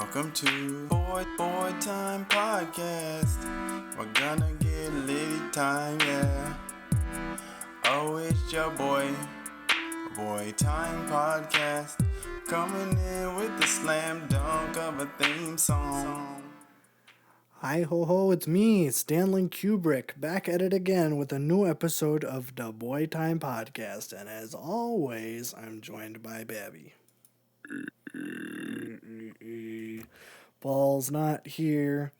Welcome to Boy Time Podcast. We're gonna get litty time, yeah. Oh, it's your Boy Time Podcast. Coming in with the slam dunk of a theme song. Hi ho ho, it's me, Stanley Kubrick, back at it again with a new episode of the Boy Time Podcast. And as always, I'm joined by Babby. Paul's not here.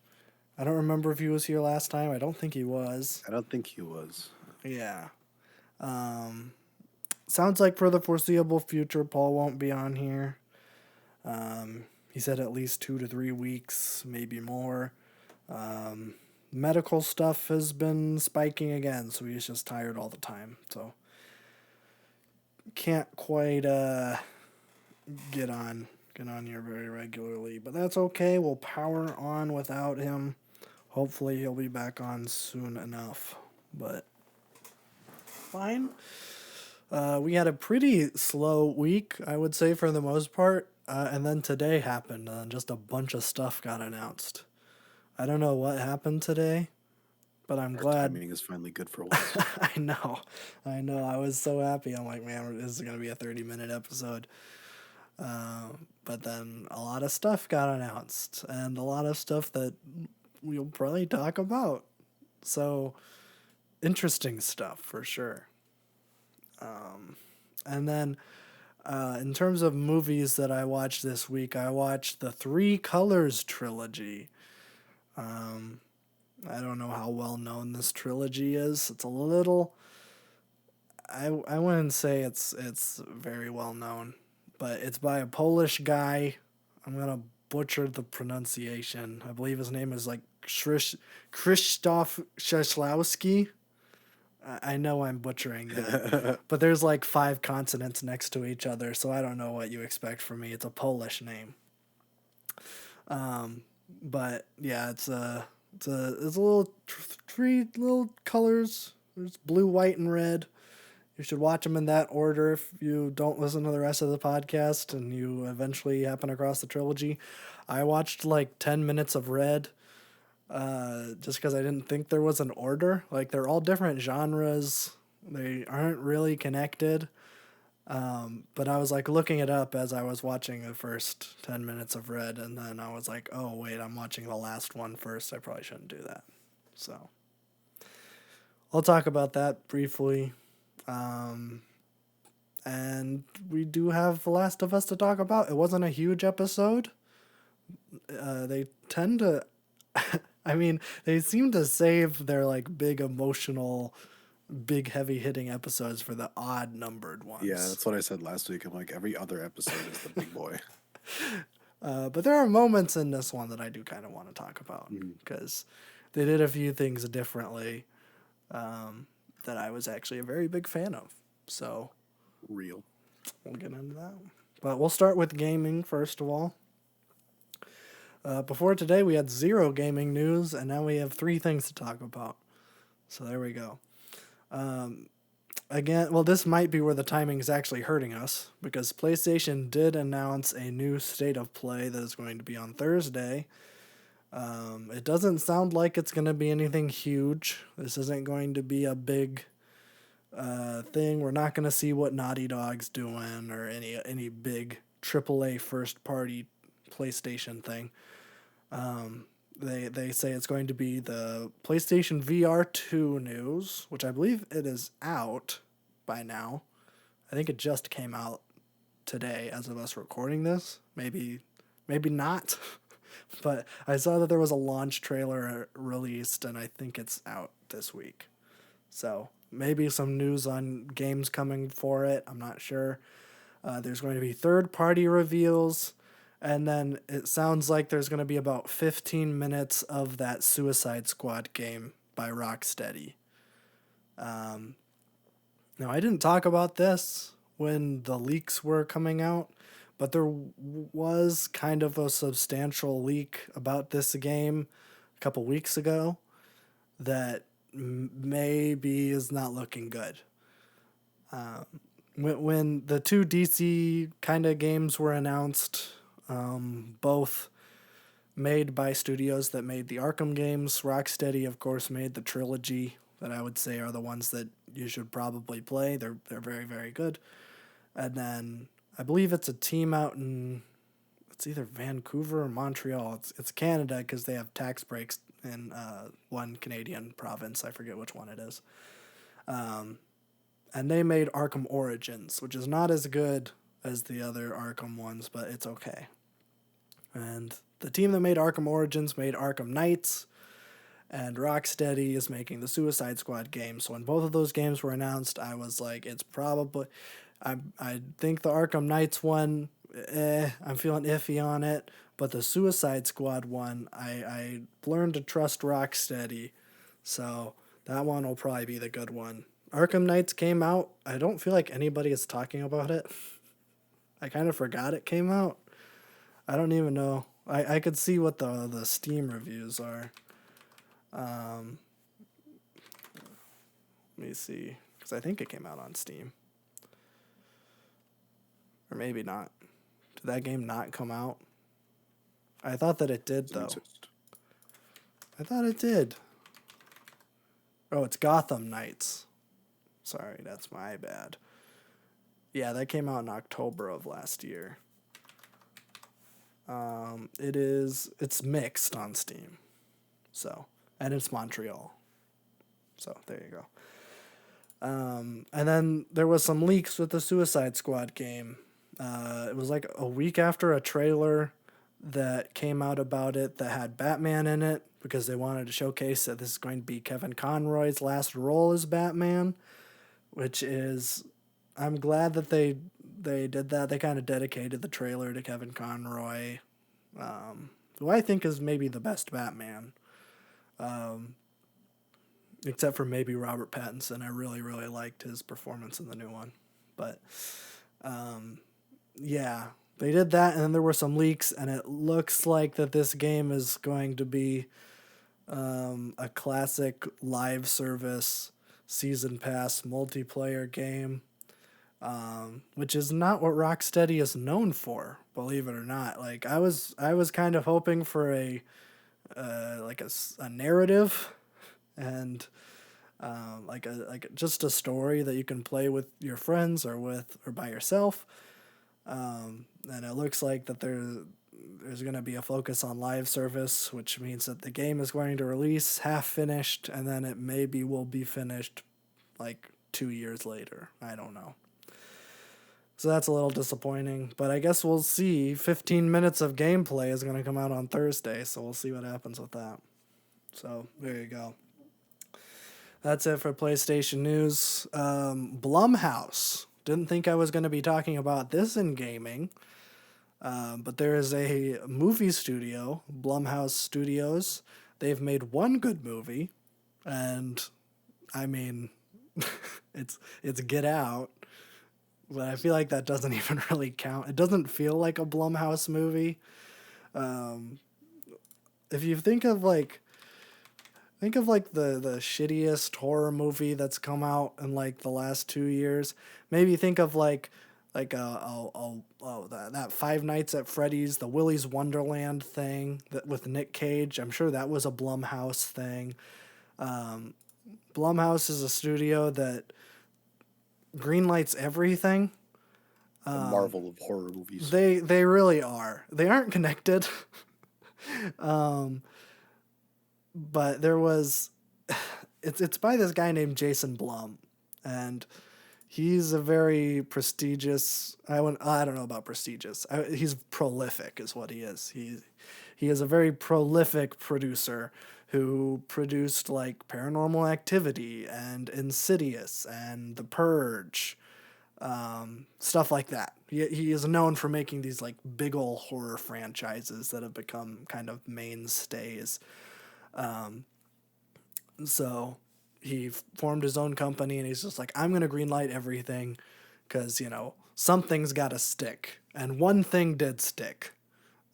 I don't remember if he was here last time. I don't think he was. I don't think he was. Yeah. Sounds like for the foreseeable future, Paul won't be on here. He said at least 2 to 3 weeks, maybe more. Medical stuff has been spiking again, so he's just tired all the time. So can't quite get on here very regularly, but that's okay. We'll power on without him. Hopefully he'll be back on soon enough. But fine. We had a pretty slow week, I would say, for the most part. And then today happened, and just a bunch of stuff got announced. I don't know what happened today, but I'm glad. Timing is finally good for once. I know. I was so happy. I'm like, man, this is going to be a 30-minute episode. But then a lot of stuff got announced, and a lot of stuff that we'll probably talk about. So, interesting stuff for sure. And then, in terms of movies that I watched this week, I watched the Three Colors trilogy. I don't know how well known this trilogy is. It's a little. I wouldn't say it's very well known, but it's by a Polish guy. I'm gonna butcher the pronunciation. I believe his name is like Krzysztof Cieślowski. I know I'm butchering that, but there's like 5 consonants next to each other, so I don't know what you expect from me. It's a Polish name. But yeah, it's a little 3 little colors. There's blue, white, and red. You should watch them in that order if you don't listen to the rest of the podcast and you eventually happen across the trilogy. I watched like 10 minutes of red. Just because I didn't think there was an order. Like, they're all different genres. They aren't really connected. But I was like looking it up as I was watching the first 10 minutes of Red, and then I was like, oh wait, I'm watching the last one first. I probably shouldn't do that. So I'll talk about that briefly. And we do have The Last of Us to talk about. It wasn't a huge episode. They tend to they seem to save their like big emotional, big heavy hitting episodes for the odd numbered ones. Yeah, that's what I said last week. I'm like, every other episode is the big boy. But there are moments in this one that I do kind of want to talk about because they did a few things differently that I was actually a very big fan of. So Real. we'll get into that. But we'll start with gaming first of all. Before today, we had 0 gaming news, and now we have 3 things to talk about. So there we go. Again, well, this might be where the timing is actually hurting us, because PlayStation did announce a new state of play that is going to be on Thursday. It doesn't sound like it's going to be anything huge. This isn't going to be a big thing. We're not going to see what Naughty Dog's doing or any big AAA first-party PlayStation thing. They say it's going to be the PlayStation VR 2 news, which I believe it is out by now. I think it just came out today as of us recording this. Maybe not. But I saw that there was a launch trailer released, and I think it's out this week. So maybe some news on games coming for it. I'm not sure. There's going to be third-party reveals. And then it sounds like there's going to be about 15 minutes of that Suicide Squad game by Rocksteady. Now, I didn't talk about this when the leaks were coming out, but there was kind of a substantial leak about this game a couple weeks ago that maybe is not looking good. When the 2 DC kind of games were announced, both made by studios that made the Arkham games. Rocksteady, of course, made the trilogy that I would say are the ones that you should probably play. They're very, very good. And then I believe it's a team out in, it's either Vancouver or Montreal. It's Canada because they have tax breaks in one Canadian province. I forget which one it is. And they made Arkham Origins, which is not as good as the other Arkham ones, but it's okay. And the team that made Arkham Origins made Arkham Knights, and Rocksteady is making the Suicide Squad game. So when both of those games were announced, I was like, it's probably... I think the Arkham Knights one, I'm feeling iffy on it. But the Suicide Squad one, I learned to trust Rocksteady. So that one will probably be the good one. Arkham Knights came out. I don't feel like anybody is talking about it. I kind of forgot it came out. I don't even know. I could see what the Steam reviews are. Let me see. Because I think it came out on Steam. Or maybe not. Did that game not come out? I thought that it did, though. I thought it did. Oh, it's Gotham Knights. Sorry, that's my bad. Yeah, that came out in October of last year. It's mixed on Steam. So, and it's Montreal. So, there you go. And then there was some leaks with the Suicide Squad game. It was like a week after a trailer that came out about it that had Batman in it because they wanted to showcase that this is going to be Kevin Conroy's last role as Batman, which is, I'm glad that they did that. They kind of dedicated the trailer to Kevin Conroy, who I think is maybe the best Batman, except for maybe Robert Pattinson. I really, really liked his performance in the new one. But, yeah, they did that, and then there were some leaks, and it looks like that this game is going to be a classic live service season pass multiplayer game, which is not what Rocksteady is known for, believe it or not. Like I was kind of hoping for a narrative and just a story that you can play with your friends or by yourself. And it looks like that there's going to be a focus on live service, which means that the game is going to release half finished, and then it maybe will be finished like 2 years later. I don't know. So that's a little disappointing, but I guess we'll see. 15 minutes of gameplay is going to come out on Thursday, so we'll see what happens with that. So there you go. That's it for PlayStation news. Blumhouse. Didn't think I was going to be talking about this in gaming, but there is a movie studio, Blumhouse Studios. They've made one good movie, and I mean, it's Get Out, but I feel like that doesn't even really count. It doesn't feel like a Blumhouse movie. If you think of like the shittiest horror movie that's come out in like the last 2 years. Maybe think of that Five Nights at Freddy's, the Willy's Wonderland thing that with Nick Cage. I'm sure that was a Blumhouse thing. Blumhouse is a studio that greenlights everything. The marvel of horror movies. They really are. They aren't connected. But there was, it's by this guy named Jason Blum, and he's a very prestigious. I don't know about prestigious. He's prolific, is what he is. He is a very prolific producer who produced like Paranormal Activity and Insidious and The Purge, stuff like that. He is known for making these like big ol' horror franchises that have become kind of mainstays. So he formed his own company, and he's just like, I'm going to greenlight everything because, something's got to stick. And one thing did stick,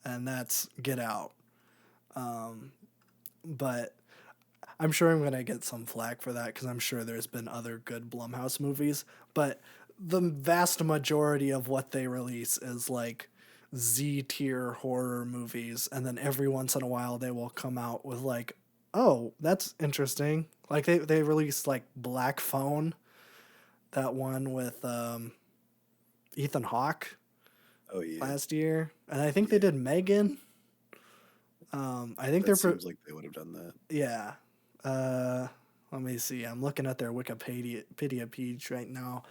and that's Get Out. But I'm sure I'm going to get some flack for that because I'm sure there's been other good Blumhouse movies. But the vast majority of what they release is like Z tier horror movies, and then every once in a while they will come out with like, oh, that's interesting. Like they released like Black Phone, that one with Ethan Hawke Oh yeah, last year, and I think they yeah. did Megan. I think That seems like they would have done that. yeah. Uh, Let me see. I'm looking at their Wikipedia page right now.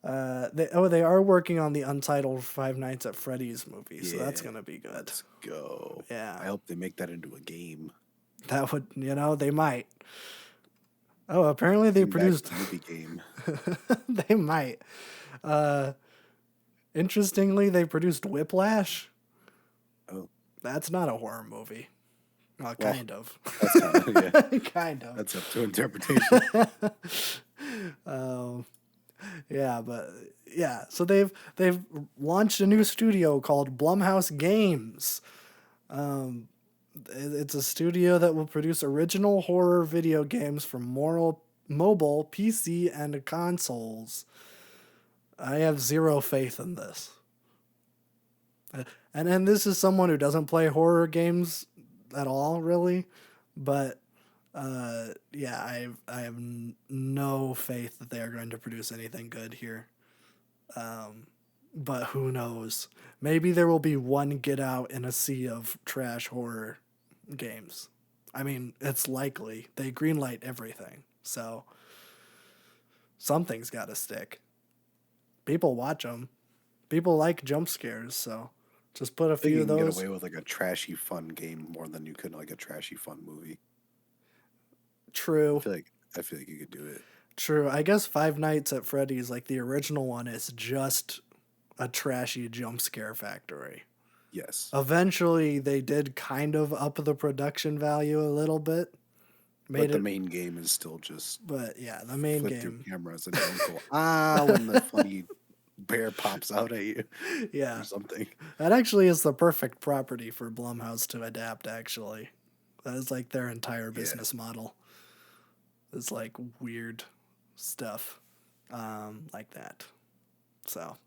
They are working on the untitled Five Nights at Freddy's movie, so that's Yeah, gonna be good. let's go. Yeah, I hope they make that into a game. that would they might. Oh, apparently they Bring back produced. the movie game. They might. Uh, Interestingly, they produced Whiplash. Oh, That's not a horror movie. Well, well, kind of. that's kind of yeah. Kind of. That's up to interpretation. Yeah, but yeah. So they've launched a new studio called Blumhouse Games. It's a studio that will produce original horror video games for mobile, PC, and consoles. I have zero faith in this. And then this is someone who doesn't play horror games at all, really. But yeah, I have no faith that they are going to produce anything good here. But who knows? Maybe there will be one Get Out in a sea of trash horror games. I mean, it's likely. They greenlight everything. So something's got to stick. People watch them. People like jump scares, so just put a I think few you of can get those. away with like a trashy fun game more than you could like a trashy fun movie. True. I feel like you could do it. True. I guess Five Nights at Freddy's, like the original one, is just a trashy jump scare factory. Yes. Eventually, they did kind of up the production value a little bit. But the main game is still just But yeah, the main flip game. through cameras and don't go when the funny bear pops out at you Yeah. or something. That actually is the perfect property for Blumhouse to adapt, actually. That is like their entire business model. It's like weird stuff like that. So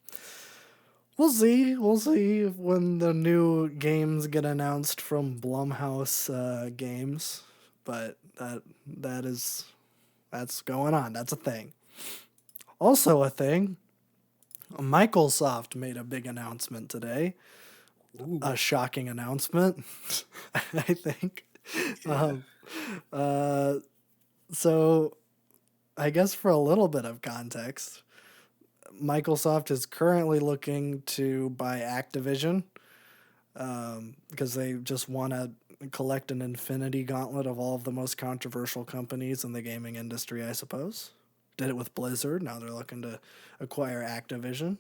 we'll see. We'll see when the new games get announced from Blumhouse Games. But that's going on. That's a thing. Also a thing. Microsoft made a big announcement today. Ooh. A shocking announcement, I think. Yeah. So I guess for a little bit of context, Microsoft is currently looking to buy Activision because they just want to collect an infinity gauntlet of all of the most controversial companies in the gaming industry, I suppose. Did it with Blizzard. Now they're looking to acquire Activision.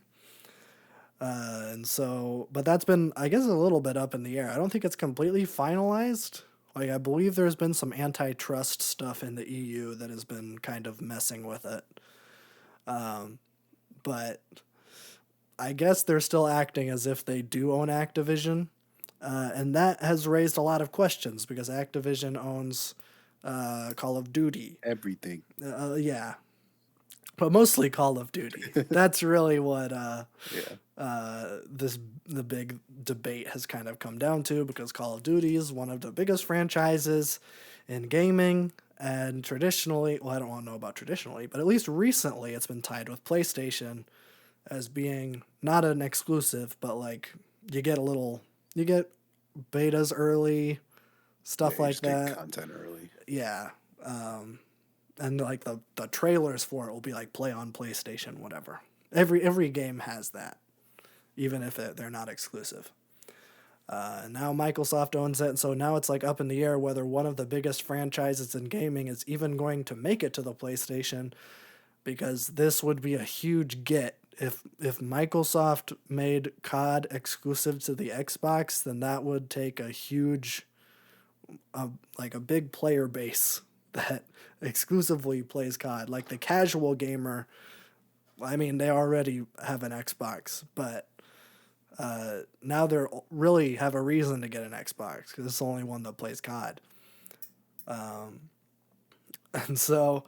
But that's been, I guess, a little bit up in the air. I don't think it's completely finalized. Like, I believe there's been some antitrust stuff in the EU that has been kind of messing with it. But I guess they're still acting as if they do own Activision. And that has raised a lot of questions because Activision owns Call of Duty. Everything. Yeah. But mostly Call of Duty. That's really what the big debate has kind of come down to, because Call of Duty is one of the biggest franchises in gaming, and traditionally, well, I don't want to know about traditionally, but at least recently it's been tied with PlayStation as being not an exclusive, but like you get betas early, stuff like that. Get content early. Yeah. And like the trailers for it will be like play on PlayStation, whatever. Every game has that, even if they're not exclusive. And now Microsoft owns it, and so now it's like up in the air whether one of the biggest franchises in gaming is even going to make it to the PlayStation, because this would be a huge get. If Microsoft made COD exclusive to the Xbox, then that would take a huge, like a big player base that exclusively plays COD. Like the casual gamer, I mean, they already have an Xbox, but now they're really have a reason to get an Xbox because it's the only one that plays COD. And so,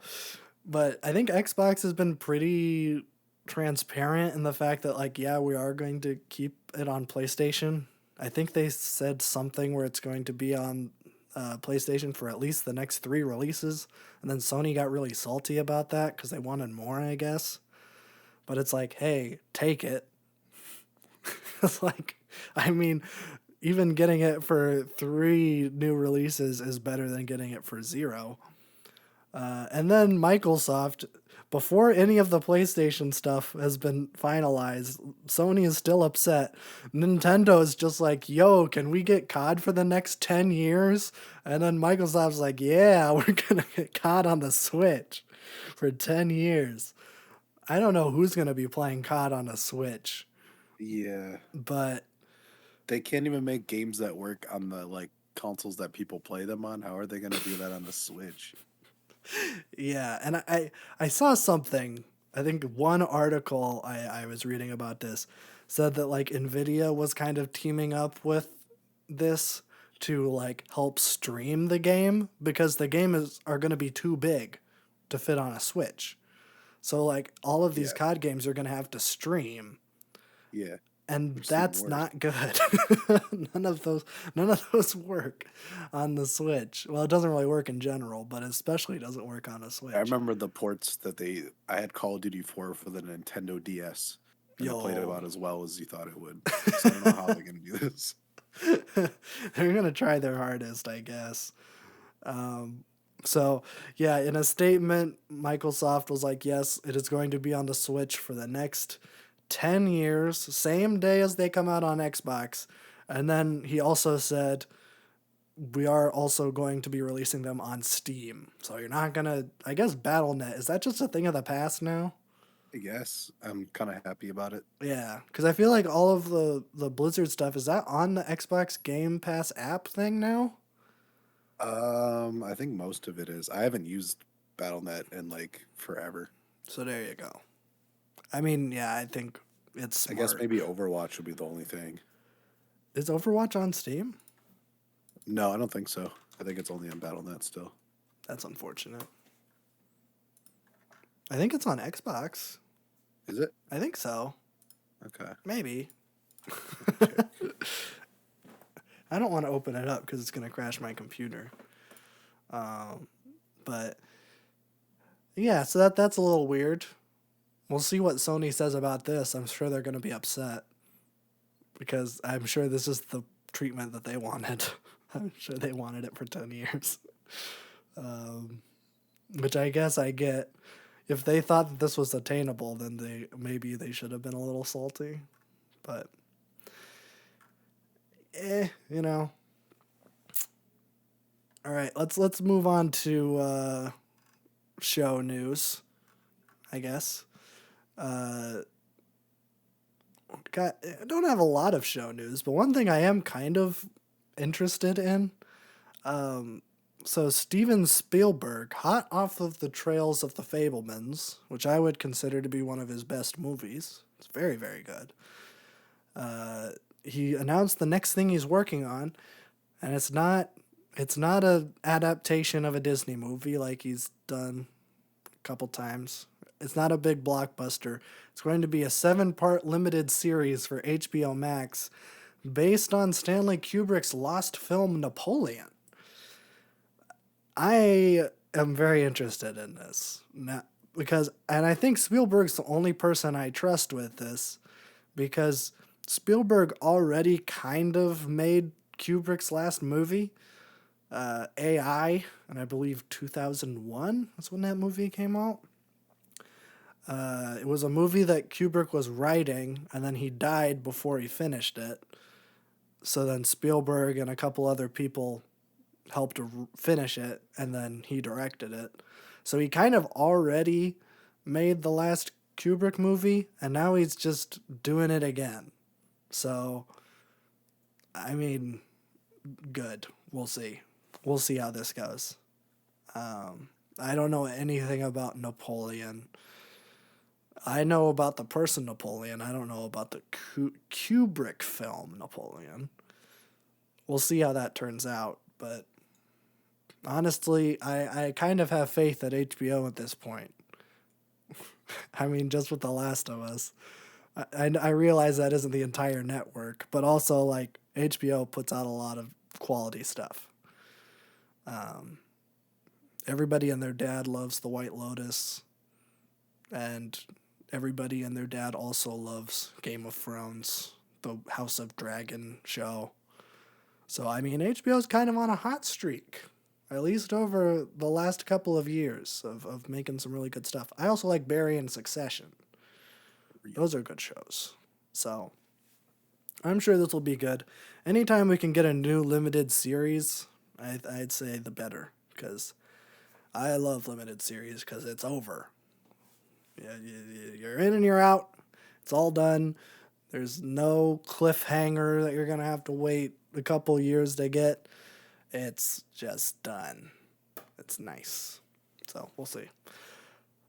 but I think Xbox has been pretty transparent in the fact that, like, yeah, we are going to keep it on PlayStation. I think they said something where it's going to be on PlayStation for at least the next 3 releases, and then Sony got really salty about that because they wanted more, I guess. But it's like, hey, take it. It's like, I mean, even getting it for 3 new releases is better than getting it for 0. And then Microsoft, before any of the PlayStation stuff has been finalized, Sony is still upset. Nintendo is just like, yo, can we get COD for the next 10 years? And then Microsoft's like, yeah, we're going to get COD on the Switch for 10 years. I don't know who's going to be playing COD on a Switch, Yeah. but They can't even make games that work on the like consoles that people play them on. How are they going to do that on the Switch? yeah, and I saw something. I think one article I was reading about this said that like Nvidia was kind of teaming up with this to like help stream the game because the game are going to be too big to fit on a Switch. So like all of these Yeah. COD games are going to have to stream, Yeah. and Which is even that's worse. not good. none of those work on the Switch. Well, it doesn't really work in general, but especially doesn't work on a Switch. I remember the ports that I had Call of Duty 4 for the Nintendo DS, and it played Yo. about as well as you thought it would. So I don't know how they're going to do this. They're gonna try their hardest, I guess. So yeah, in a statement, Microsoft was like, yes, it is going to be on the Switch for the next 10 years, same day as they come out on Xbox. And then he also said, we are also going to be releasing them on Steam. So you're not gonna, I guess, Battle.net, is that just a thing of the past now? I guess I'm kind of happy about it. Yeah, because I feel like all of the Blizzard stuff, is that on the Xbox Game Pass app thing now? I think most of it is. I haven't used Battle.net in like forever. So there you go. I mean, yeah, I think it's I smart. guess maybe Overwatch would be the only thing. Is Overwatch on Steam? No, I don't think so. I think it's only on Battle.net still. That's unfortunate. I think it's on Xbox. Is it? I think so. Okay. Maybe. I don't want to open it up because it's going to crash my computer. But yeah, so that's a little weird. We'll see what Sony says about this. I'm sure they're going to be upset because I'm sure this is the treatment that they wanted. I'm sure they wanted it for 10 years. Which I guess I get. If they thought that this was attainable, then they should have been a little salty. But you know. All right, let's move on to show news, I guess. I don't have a lot of show news, but one thing I am kind of interested in. So Steven Spielberg, hot off of the trails of The Fabelmans, which I would consider to be one of his best movies. It's very, very good. He announced the next thing he's working on, and it's not a adaptation of a Disney movie like he's done a couple times. It's not a big blockbuster. It's going to be a 7-part limited series for HBO Max based on Stanley Kubrick's lost film Napoleon. I am very interested in this now and I think Spielberg's the only person I trust with this because Spielberg already kind of made Kubrick's last movie, AI, and I believe 2001 is when that movie came out. It was a movie that Kubrick was writing, and then he died before he finished it. So then Spielberg and a couple other people helped to finish it, and then he directed it. So he kind of already made the last Kubrick movie, and now he's just doing it again. So, I mean, good. We'll see. We'll see how this goes. I don't know anything about Napoleon. I know about the person Napoleon. I don't know about the Kubrick film Napoleon. We'll see how that turns out, but honestly, I kind of have faith at HBO at this point. I mean, just with The Last of Us. I realize that isn't the entire network, but also like HBO puts out a lot of quality stuff. Everybody and their dad loves The White Lotus, and everybody and their dad also loves Game of Thrones, the House of Dragon show. So I mean, HBO's kind of on a hot streak, at least over the last couple of years of making some really good stuff. I also like Barry and Succession. Those are good shows. So I'm sure this will be good. Anytime we can get a new limited series, I'd say the better, because I love limited series because it's over. Yeah, you're in and you're out. It's all done. There's no cliffhanger that you're going to have to wait a couple years to get. It's just done. It's nice. So we'll see.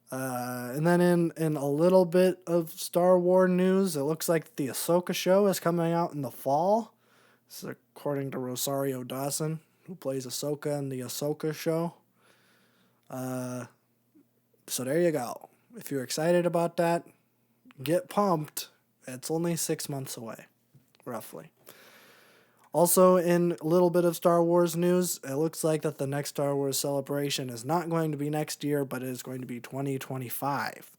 And then in a little bit of Star Wars news, it looks like the Ahsoka show is coming out in the fall. This is according to Rosario Dawson, who plays Ahsoka in the Ahsoka show. So there you go. If you're excited about that, get pumped. It's only 6 months away, roughly. Also, in a little bit of Star Wars news, it looks like that the next Star Wars celebration is not going to be next year, but it is going to be 2025.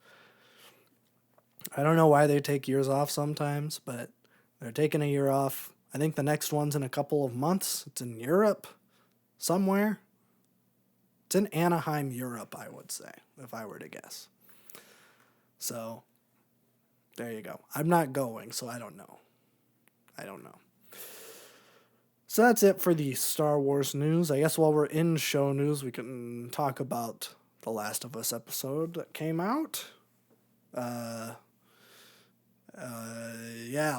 I don't know why they take years off sometimes, but they're taking a year off. I think the next one's in a couple of months. It's in Europe, somewhere. It's in Anaheim, Europe, I would say, if I were to guess. So, there you go. I'm not going, so I don't know. So that's it for the Star Wars news. I guess while we're in show news, we can talk about the Last of Us episode that came out. Yeah,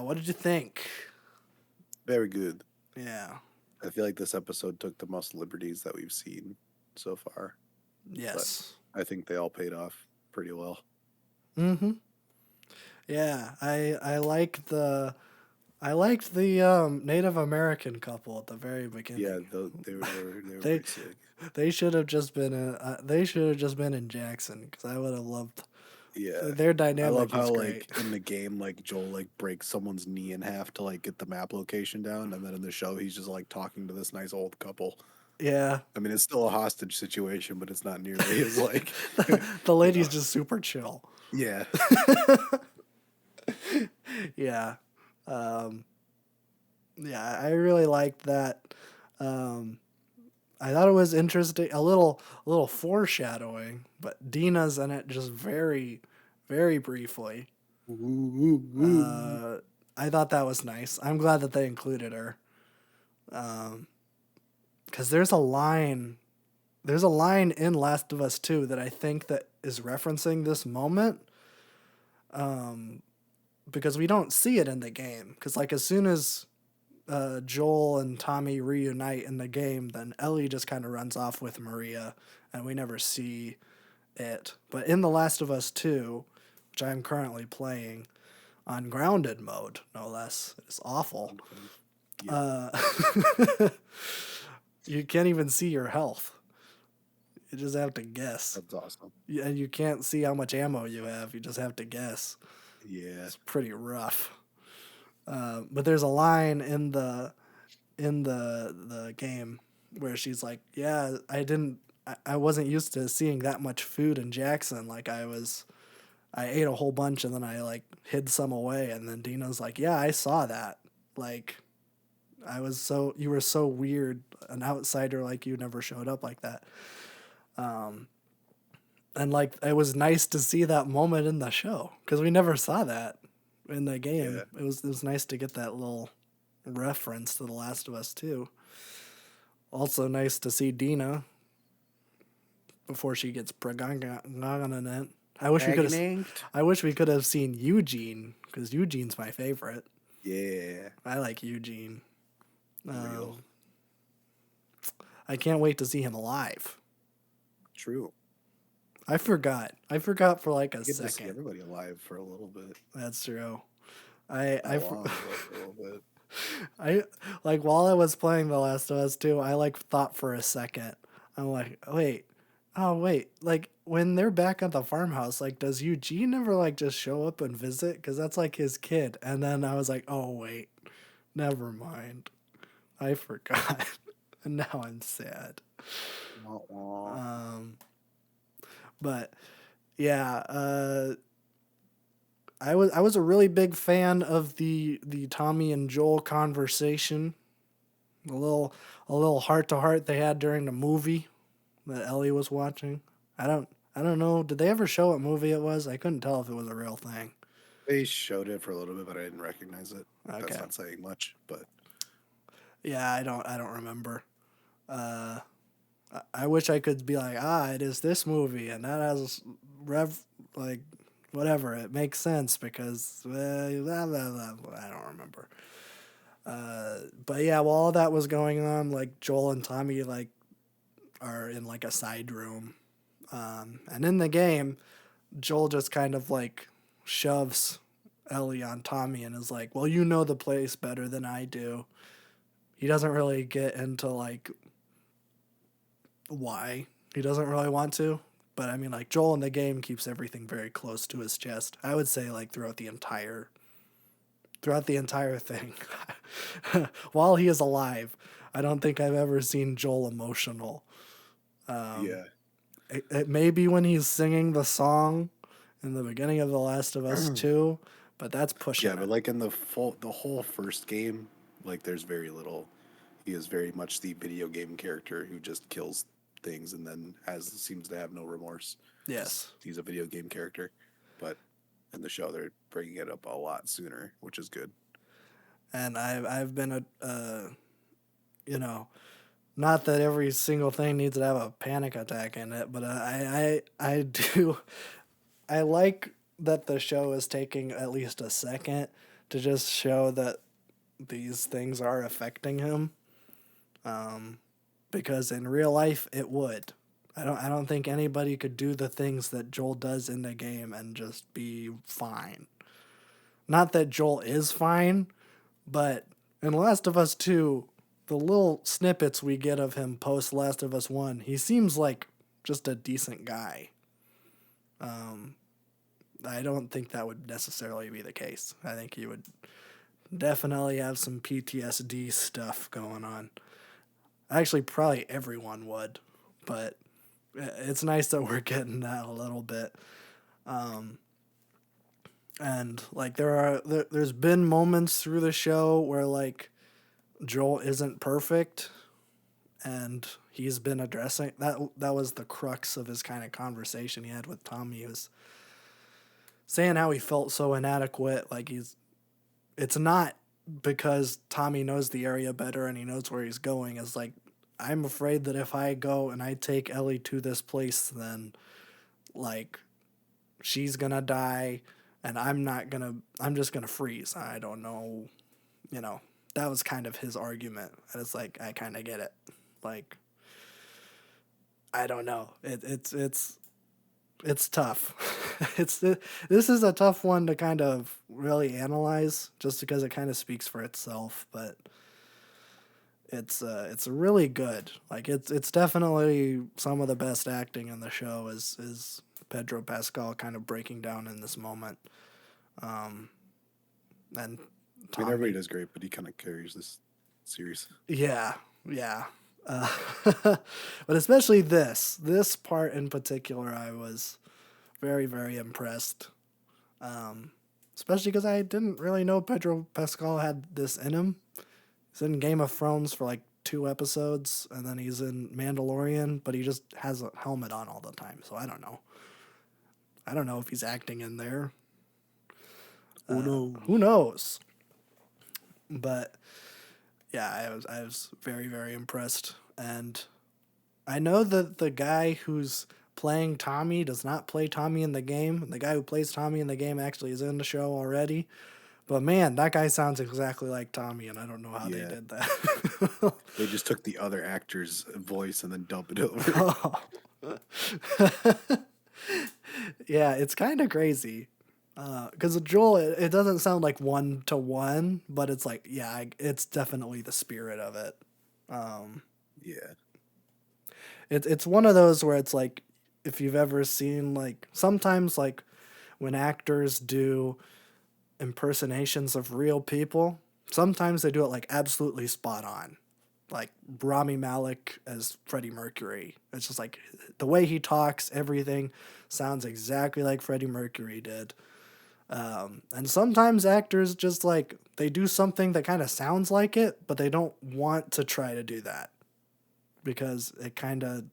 what did you think? Very good. Yeah. I feel like this episode took the most liberties that we've seen so far. Yes. But I think they all paid off pretty well. Mm-hmm. Yeah, I liked the Native American couple at the very beginning. Yeah, they were They pretty sick. they should have just been in Jackson, because I would have loved. Yeah, Their I dynamic love how was great. like in the game, like Joel like breaks someone's knee in half to like get the map location down, and then in the show he's just like talking to this nice old couple. Yeah, I mean, it's still a hostage situation, but it's not nearly as like. the lady's just super chill. Yeah. Yeah, yeah, I really liked that. I thought it was interesting, a little foreshadowing, but Dina's in it just very, very briefly. I thought that was nice. I'm glad that they included her. Because there's a line in Last of Us 2 that I think that is referencing this moment. Because we don't see it in the game. Because like as soon as Joel and Tommy reunite in the game, then Ellie just kind of runs off with Maria, and we never see it. But in The Last of Us 2, which I'm currently playing on grounded mode, no less, it's awful. You can't even see your health. You just have to guess. That's awesome. And you can't see how much ammo you have. You just have to guess. Yeah. It's pretty rough. But there's a line in the game where she's like, "Yeah, I wasn't used to seeing that much food in Jackson. Like I ate a whole bunch and then I like hid some away." And then Dina's like, "Yeah, I saw that. Like, you were so weird, an outsider, like you never showed up like that." And like it was nice to see that moment in the show, because we never saw that in the game. Yeah. It was nice to get that little reference to The Last of Us 2. Also nice to see Dina before she gets pregnant. I wish we could have seen Eugene, because Eugene's my favorite. Yeah. I like Eugene. Real. I can't wait to see him alive. True. I forgot for like a You get to see second. everybody alive for a little bit. That's true. For a little bit. I like while I was playing The Last of Us 2, I like thought for a second. I'm like, wait, Oh wait, like when they're back at the farmhouse, like does Eugene ever like just show up and visit? Because that's like his kid. And then I was like, oh wait, never mind, I forgot, and now I'm sad. Wah, wah. Um, but yeah, I was a really big fan of the Tommy and Joel conversation, a little heart to heart they had during the movie that Ellie was watching. I don't I don't know. Did they ever show what movie it was? I couldn't tell if it was a real thing. They showed it for a little bit, but I didn't recognize it. That's Okay. not saying much, but Yeah, I don't remember. Uh, I wish I could be like, it is this movie, and that has like whatever. It makes sense because blah, blah, blah, I don't remember. But yeah, while all that was going on, like Joel and Tommy like are in like a side room, and in the game, Joel just kind of like shoves Ellie on Tommy and is like, "Well, you know the place better than I do." He doesn't really get into like why he doesn't really want to, but I mean, like Joel in the game keeps everything very close to his chest. I would say like throughout the entire thing, while he is alive, I don't think I've ever seen Joel emotional. yeah. It may be when he's singing the song in the beginning of The Last of Us 2, but that's pushing Yeah, it. but like in the whole first game, like there's very little. He is very much the video game character who just kills things and then has seems to have no remorse because Yes. he's a video game character. But in the show, they're bringing it up a lot sooner, which is good. And I've been you know, not that every single thing needs to have a panic attack in it, but I do I like that the show is taking at least a second to just show that these things are affecting him. Because in real life it would. I don't think anybody could do the things that Joel does in the game and just be fine. Not that Joel is fine, but in Last of Us 2, the little snippets we get of him post Last of Us 1, he seems like just a decent guy. I don't think that would necessarily be the case. I think he would definitely have some PTSD stuff going on. Actually, probably everyone would, but it's nice that we're getting that a little bit. And like there's been moments through the show where like Joel isn't perfect, and he's been addressing that. That was the crux of his kind of conversation he had with Tommy. He was saying how he felt so inadequate. Like it's not because Tommy knows the area better and he knows where he's going. It's like, I'm afraid that if I go and I take Ellie to this place, then like she's gonna die and I'm just gonna freeze. I don't know, you know. That was kind of his argument. And it's like, I kind of get it. Like, I don't know. It's tough. This is a tough one to kind of really analyze, just because it kind of speaks for itself. But it's really good. Like it's definitely some of the best acting in the show is Pedro Pascal kind of breaking down in this moment. And I mean, everybody Tommy, does great, but he kind of carries this series. yeah, yeah. Uh, but especially this part in particular, I was very, very impressed. Especially because I didn't really know Pedro Pascal had this in him. He's in Game of Thrones for like 2 episodes, and then he's in Mandalorian, but he just has a helmet on all the time. So I don't know. I don't know if he's acting in there. Oh no! Who knows? But yeah, I was very, very impressed, and I know that the guy who's playing Tommy does not play Tommy in the game. The guy who plays Tommy in the game actually is in the show already. But man, that guy sounds exactly like Tommy, and I don't know how they Yeah. did that. They just took the other actor's voice and then dumped it over. Yeah, it's kind of crazy. Because Joel, it doesn't sound like 1-to-1, but it's like, yeah, it's definitely the spirit of it. Yeah. it's one of those where it's like, if you've ever seen, like, sometimes, like, when actors do impersonations of real people, sometimes they do it like absolutely spot on. Like Rami Malek as Freddie Mercury. It's just like the way he talks, everything sounds exactly like Freddie Mercury did. And sometimes actors just like they do something that kind of sounds like it, but they don't want to try to do that because it kind of,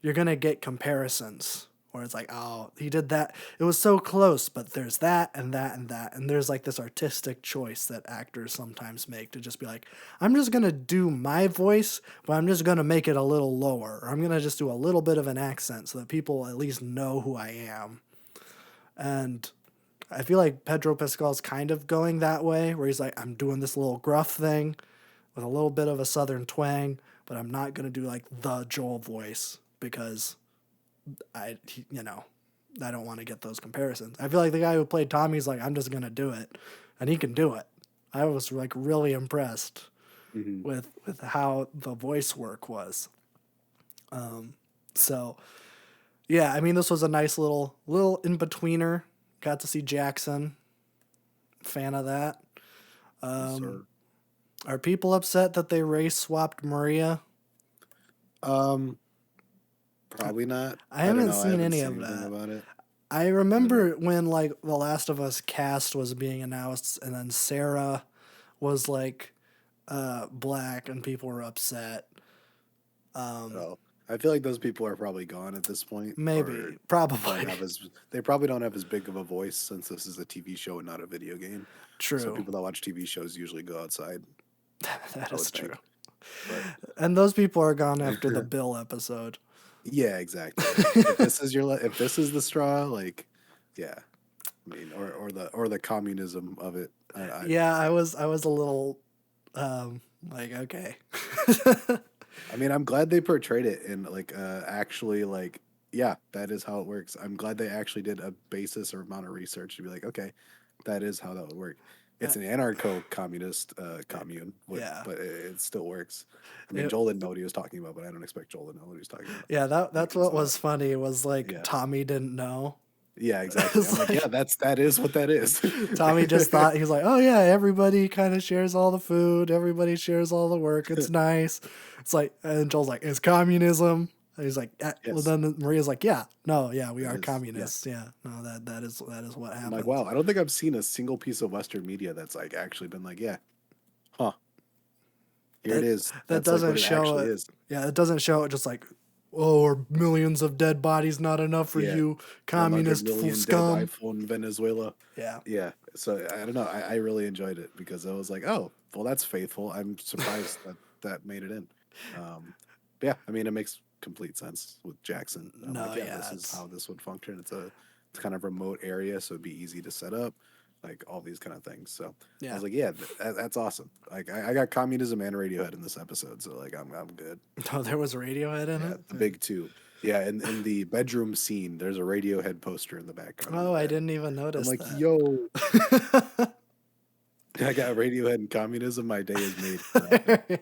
you're gonna get comparisons where it's like, oh, he did that. It was so close, but there's that and that and that. And there's like this artistic choice that actors sometimes make to just be like, I'm just gonna do my voice, but I'm just gonna make it a little lower. Or I'm gonna just do a little bit of an accent so that people at least know who I am. And I feel like Pedro Pascal's kind of going that way, where he's like, I'm doing this little gruff thing with a little bit of a southern twang, but I'm not gonna do like the Joel voice because I don't want to get those comparisons. I feel like the guy who played Tommy's like, I'm just gonna do it, and he can do it. I was like really impressed with how the voice work was. So yeah, I mean, this was a nice little in betweener. Got to see Jackson. Fan of that. Yes, sir. Are people upset that they race swapped Maria? Probably not. I don't haven't know. seen any of anything that. about it. I remember when like The Last of Us cast was being announced, and then Sarah was like black, and people were upset. Oh, I feel like those people are probably gone at this point. Maybe, or probably. they probably don't have as big of a voice since this is a TV show and not a video game. True. So people that watch TV shows usually go outside. That I is would think. true. But And those people are gone after the Bill episode. yeah, exactly. if this is the straw, like, yeah, I mean, or the communism of it. Yeah, I was a little like, okay. I mean, I'm glad they portrayed it in like actually like, yeah, that is how it works. I'm glad they actually did a basis or amount of research to be like, okay, that is how that would work. It's an anarcho-communist commune, Yeah. but it still works. I mean, It- Joel didn't know what he was talking about, but I don't expect Joel to know what he was talking about. Yeah, that's Because, what was funny, was like yeah. Tommy didn't know. Yeah, exactly. It's I'm like, like- yeah, that is what that is. Tommy just thought, he was like, oh yeah, everybody kind of shares all the food, everybody shares all the work, it's nice. It's like, and Joel's like, it's communism. And he's like, well, Yes. then Maria's like, yeah, no, yeah, we It are is, communists. Yeah, no, that is what I'm happens. like, wow, I don't think I've seen a single piece of Western media that's like actually been like, yeah, huh. Here it is. That That's like doesn't what it show actually it. is. Yeah, it doesn't show it just like, oh, are millions of dead bodies not enough for Yeah. you 100 communist million dead scum? iPhone Venezuela. Yeah. Yeah. So I don't know. I really enjoyed it because I was like, oh, well, that's faithful. I'm surprised that made it in. But yeah, I mean, it makes complete sense with Jackson. I'm No, like, yeah, this is it's- how this would function. It's kind of remote area, so it'd be easy to set up, like all these kind of things. So I Yeah. was like, yeah, that's awesome. Like I got communism and Radiohead in this episode, so like I'm good. Oh, there was Radiohead in Yeah, it? the big two. Yeah, and in the bedroom scene, there's a Radiohead poster in the background. Oh, I didn't even I'm notice like, that. yo, I got Radiohead and communism. My day is made.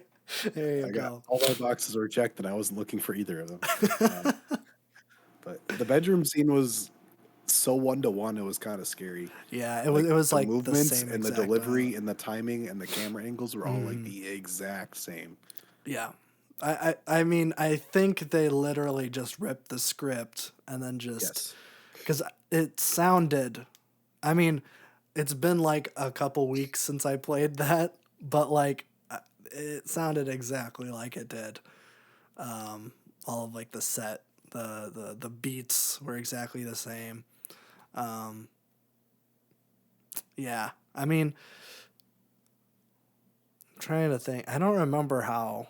There you I go. got all my boxes were checked, and I wasn't looking for either of them. But the bedroom scene was so 1-to-1. It was kind of scary. Yeah, it was the like the movements same and the exact, delivery and the timing and the camera angles were all Mm-hmm. like the exact same. Yeah. I mean, I think they literally just ripped the script and then just, Yes. because it sounded, I mean, it's been like a couple weeks since I played that, but like it sounded exactly like it did. All of like the set, the beats were exactly the same. Yeah, I mean, I'm trying to think. I don't remember how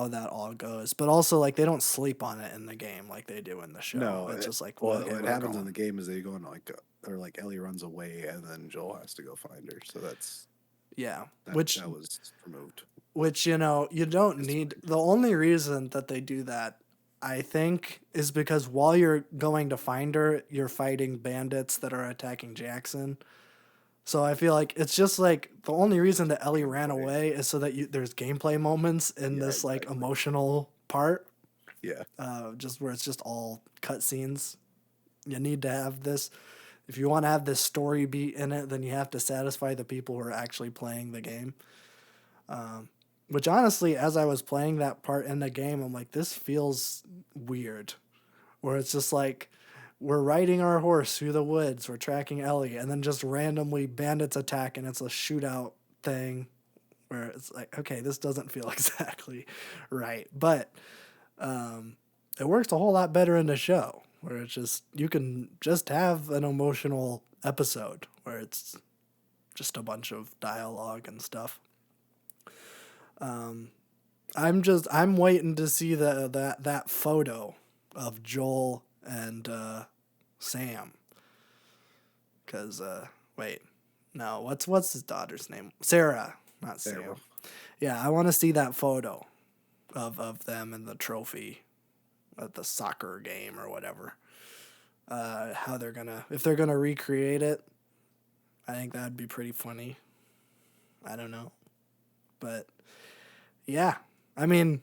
that all goes, but also like they don't sleep on it in the game like they do in the show. No, it's just like, well, okay, what we're happens going. in the game is they go on like, or like Ellie runs away and then Joel has to go find her. So Yeah, that was removed. which you don't need. The only reason that they do that, I think, is because while you're going to find her, you're fighting bandits that are attacking Jackson. So I feel like it's just like the only reason that Ellie ran away is so that there's gameplay moments in Yeah, this like exactly. emotional part. Yeah. just where it's just all cutscenes. You need to have this. If you want to have this story beat in it, then you have to satisfy the people who are actually playing the game. Which honestly, as I was playing that part in the game, I'm like, this feels weird. Where it's just like, we're riding our horse through the woods, we're tracking Ellie, and then just randomly bandits attack, and it's a shootout thing. Where it's like, okay, this doesn't feel exactly right. But it works a whole lot better in the show, where it's just, you can just have an emotional episode where it's just a bunch of dialogue and stuff. I'm waiting to see that photo of Joel and Sam. Cause wait, no, what's his daughter's name? Sarah, not Sam. Sarah. Yeah, I want to see that photo of them and the trophy at the soccer game or whatever. How they're gonna, if they're gonna recreate it, I think that'd be pretty funny. I don't know, but yeah, I mean,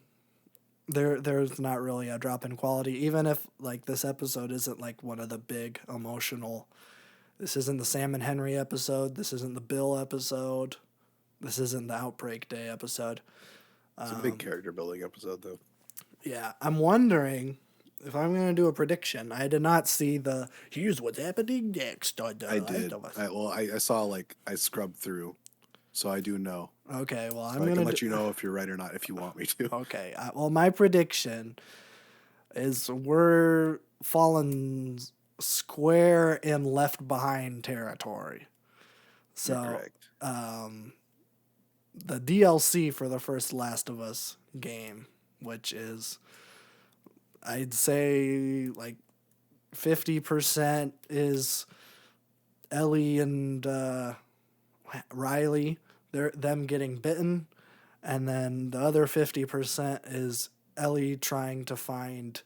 there's not really a drop in quality, even if like this episode isn't like one of the big emotional. This isn't the Sam and Henry episode. This isn't the Bill episode. This isn't the Outbreak Day episode. It's a big character building episode, though. Yeah, I'm wondering if I'm going to do a prediction. I did not see the here's what's happening next. I did. I saw, like, I scrubbed through, so I do know. Okay, well, So I can let you know if you're right or not if you want me to. Okay, well, my prediction is we're falling square in Left Behind territory. So, You're correct. The DLC for the first Last of Us game, which is, I'd say, like 50% is Ellie and Riley, them getting bitten, and then the other 50% is Ellie trying to find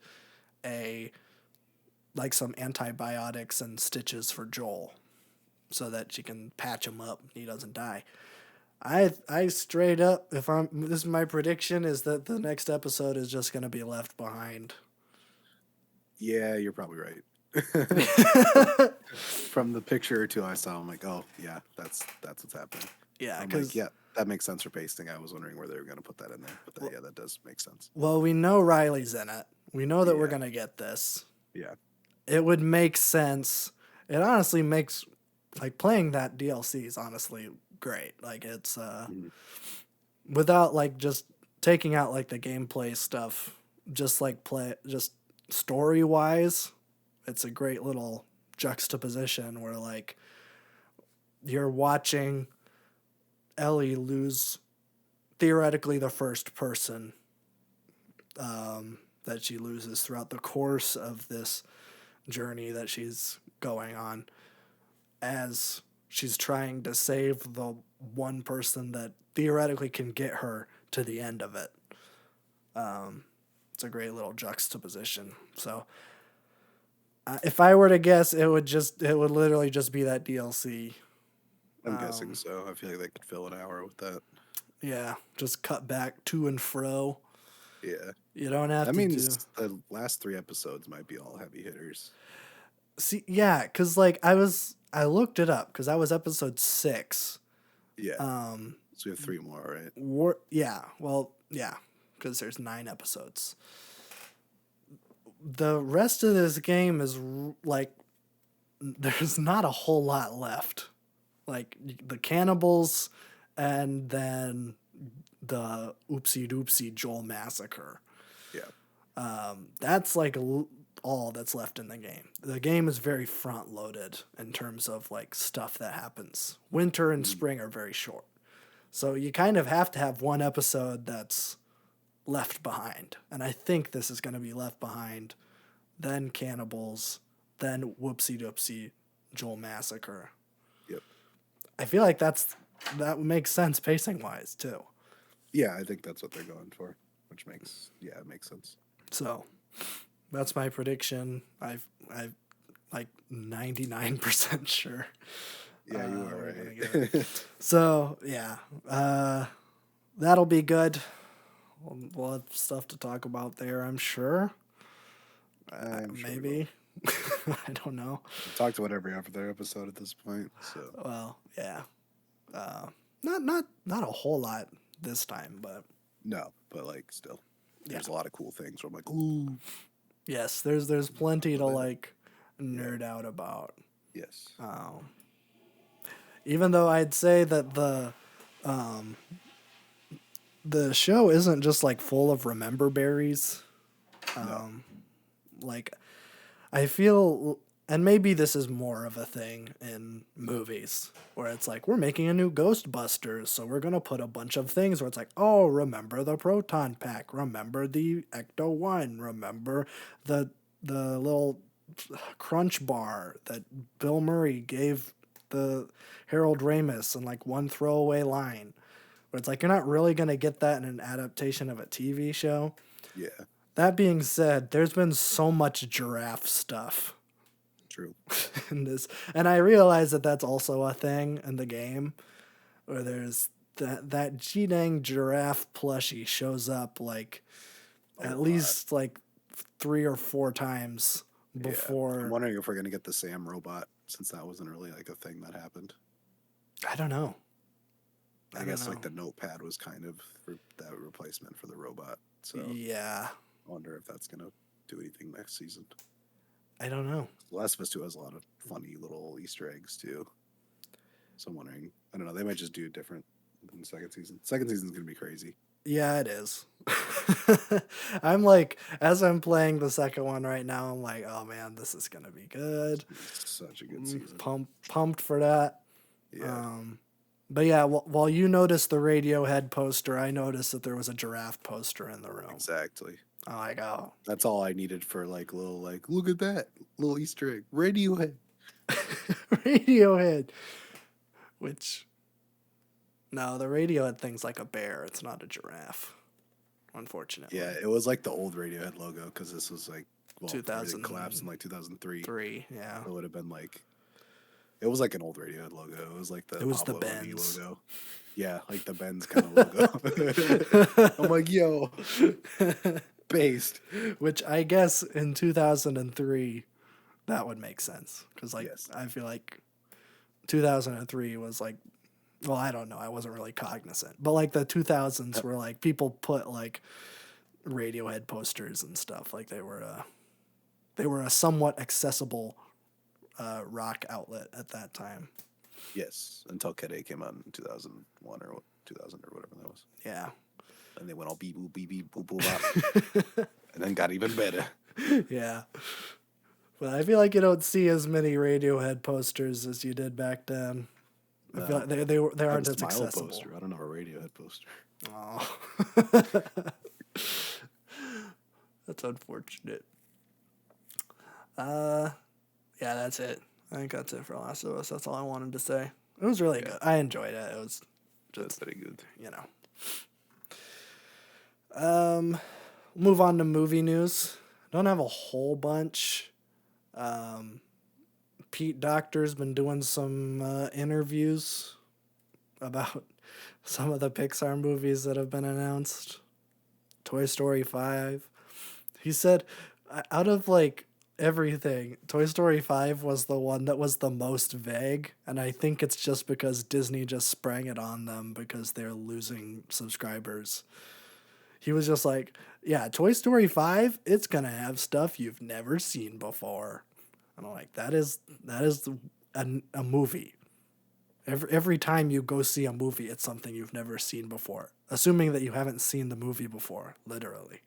some antibiotics and stitches for Joel, so that she can patch him up and he doesn't die. I straight up, this is my prediction, is that the next episode is just going to be Left Behind. Yeah, you're probably right. From the picture or two I saw, I'm like, oh yeah, that's what's happening. Yeah, I'm like, yeah, that makes sense for pacing. I was wondering where they were going to put that in there, but yeah, that does make sense. Well, we know Riley's in it. We know that we're Yeah. going to get this. Yeah, It would make sense. It honestly makes, like, playing that DLC is honestly great. Like, it's without like just taking out like the gameplay stuff, just story wise, it's a great little juxtaposition where like you're watching Ellie lose theoretically the first person that she loses throughout the course of this journey that she's going on, as she's trying to save the one person that theoretically can get her to the end of it. It's a great little juxtaposition. So if I were to guess, it would literally just be that DLC. I'm guessing so. I feel like they could fill an hour with that. Yeah, just cut back to and fro. Yeah. You don't have to do... the last 3 episodes might be all heavy hitters. See, yeah, because like I looked it up because that was episode 6. Yeah. So we have 3 more, right? Yeah, because there's 9 episodes. The rest of this game is like, there's not a whole lot left. Like the cannibals, and then the oopsie doopsie Joel massacre. Yeah. That's like all that's left in the game. The game is very front loaded in terms of like stuff that happens. Winter and spring are very short. So you kind of have to have one episode that's left behind. And I think this is going to be Left Behind, then Cannibals, then Whoopsie Doopsie Joel Massacre. Yep. I feel like that makes sense pacing wise too. Yeah, I think that's what they're going for, which makes sense. So that's my prediction. I've like 99% sure. Yeah, you are we're gonna right. get it. So yeah, that'll be good. we'll have stuff to talk about there, I'm sure. I'm sure we will. Maybe. I don't know. We've talked about every other episode at this point, so Well, yeah. Not a whole lot this time, but no, but like still, there's Yeah. a lot of cool things. Where I'm like, ooh, yes, there's plenty to bit. like nerd out about. yes, Even though I'd say that the show isn't just like full of remember berries. no, Like I feel, and maybe this is more of a thing in movies where it's like we're making a new Ghostbusters, so we're gonna put a bunch of things where it's like, oh, remember the proton pack, remember the Ecto One, remember the little crunch bar that Bill Murray gave the Harold Ramis in like one throwaway line. Where it's like you're not really gonna get that in an adaptation of a TV show. yeah, That being said, there's been so much giraffe stuff true, in this, and I realize that that's also a thing in the game, where there's that G-dang giraffe plushie shows up like at least like 3 or 4 times before. Yeah. I'm wondering if we're gonna get the Sam robot since that wasn't really like a thing that happened. I don't know. I guess like the notepad was kind of that replacement for the robot. So Yeah, I wonder if that's gonna do anything next season. I don't know. The Last of Us 2 has a lot of funny little Easter eggs too. So I'm wondering, I don't know, they might just do it different in the second season. Second season's gonna be crazy. Yeah, it is. I'm like, as I'm playing the second one right now, I'm like, oh man, this is gonna be good. It's such a good season. Pumped for that. Yeah. But yeah, while you noticed the Radiohead poster, I noticed that there was a giraffe poster in the room. Exactly. I'm like, oh. That's all I needed for like little like look at that little Easter egg. Radiohead. Radiohead. Which, no, the Radiohead thing's like a bear. It's not a giraffe, unfortunately. Yeah, it was like the old Radiohead logo because this was like 2000 it collapsed in like 2003. Yeah. It would have been like it was like an old Radiohead logo. It was like the It was the Pablo Honey Benz. logo. Yeah, like the Benz kind of logo. I'm like, yo, based. Which I guess in 2003, that would make sense. Because, like, Yes. I feel like 2003 was like, well, I don't know. I wasn't really cognizant. But, like, the 2000s were like, people put, like, Radiohead posters and stuff. Like, they were a somewhat accessible rock outlet at that time. Yes, until COD came out in 2001 or 2000 or whatever that was. Yeah. And they went all beep boop beep beep boop boop bop. And then got even better. Yeah. But I feel like you don't see as many Radiohead posters as you did back then. I feel like they I aren't have a as Smile accessible. poster. I don't have a Radiohead poster. Oh. That's unfortunate. Yeah, that's it. I think that's it for Last of Us. That's all I wanted to say. It was really good. I enjoyed it. It was That's pretty good. you know. Move on to movie news. Don't have a whole bunch. Pete Docter's been doing some interviews about some of the Pixar movies that have been announced. Toy Story 5. He said out of like everything, Toy Story 5 was the one that was the most vague, and I think it's just because Disney just sprang it on them because they're losing subscribers. He was just like, yeah, Toy Story 5, it's going to have stuff you've never seen before. And I'm like, that is a movie. Every time you go see a movie, it's something you've never seen before, assuming that you haven't seen the movie before, literally.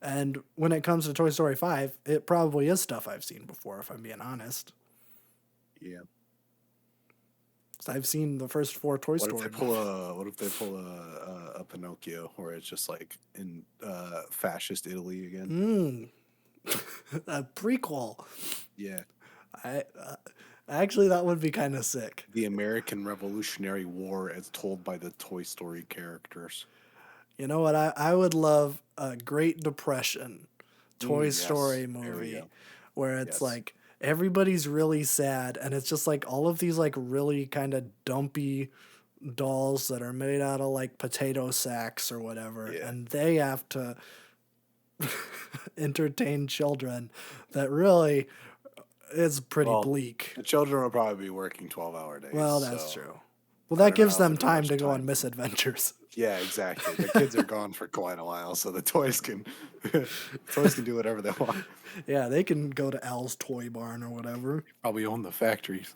And when it comes to Toy Story 5, it probably is stuff I've seen before, if I'm being honest. Yeah. 'Cause I've seen the first 4 Toy Story movies. What if they pull a Pinocchio where it's just like in fascist Italy again? A prequel. Yeah. Actually, that would be kind of sick. The American Revolutionary War as told by the Toy Story characters. You know what? I would love a Great Depression Toy Yes. Story There we movie go. where it's Yes. like everybody's really sad and it's just like all of these like really kind of dumpy dolls that are made out of like potato sacks or whatever, Yeah. and they have to entertain children. That really is pretty Well, bleak. the children will probably be working 12-hour days. Well, that's so true. Well, I that don't know gives if them it'd be time much to go on time for 'em. misadventures. Yeah, exactly. The kids are gone for quite a while, so the toys can toys can do whatever they want. Yeah, they can go to Al's Toy Barn or whatever. Probably own the factories.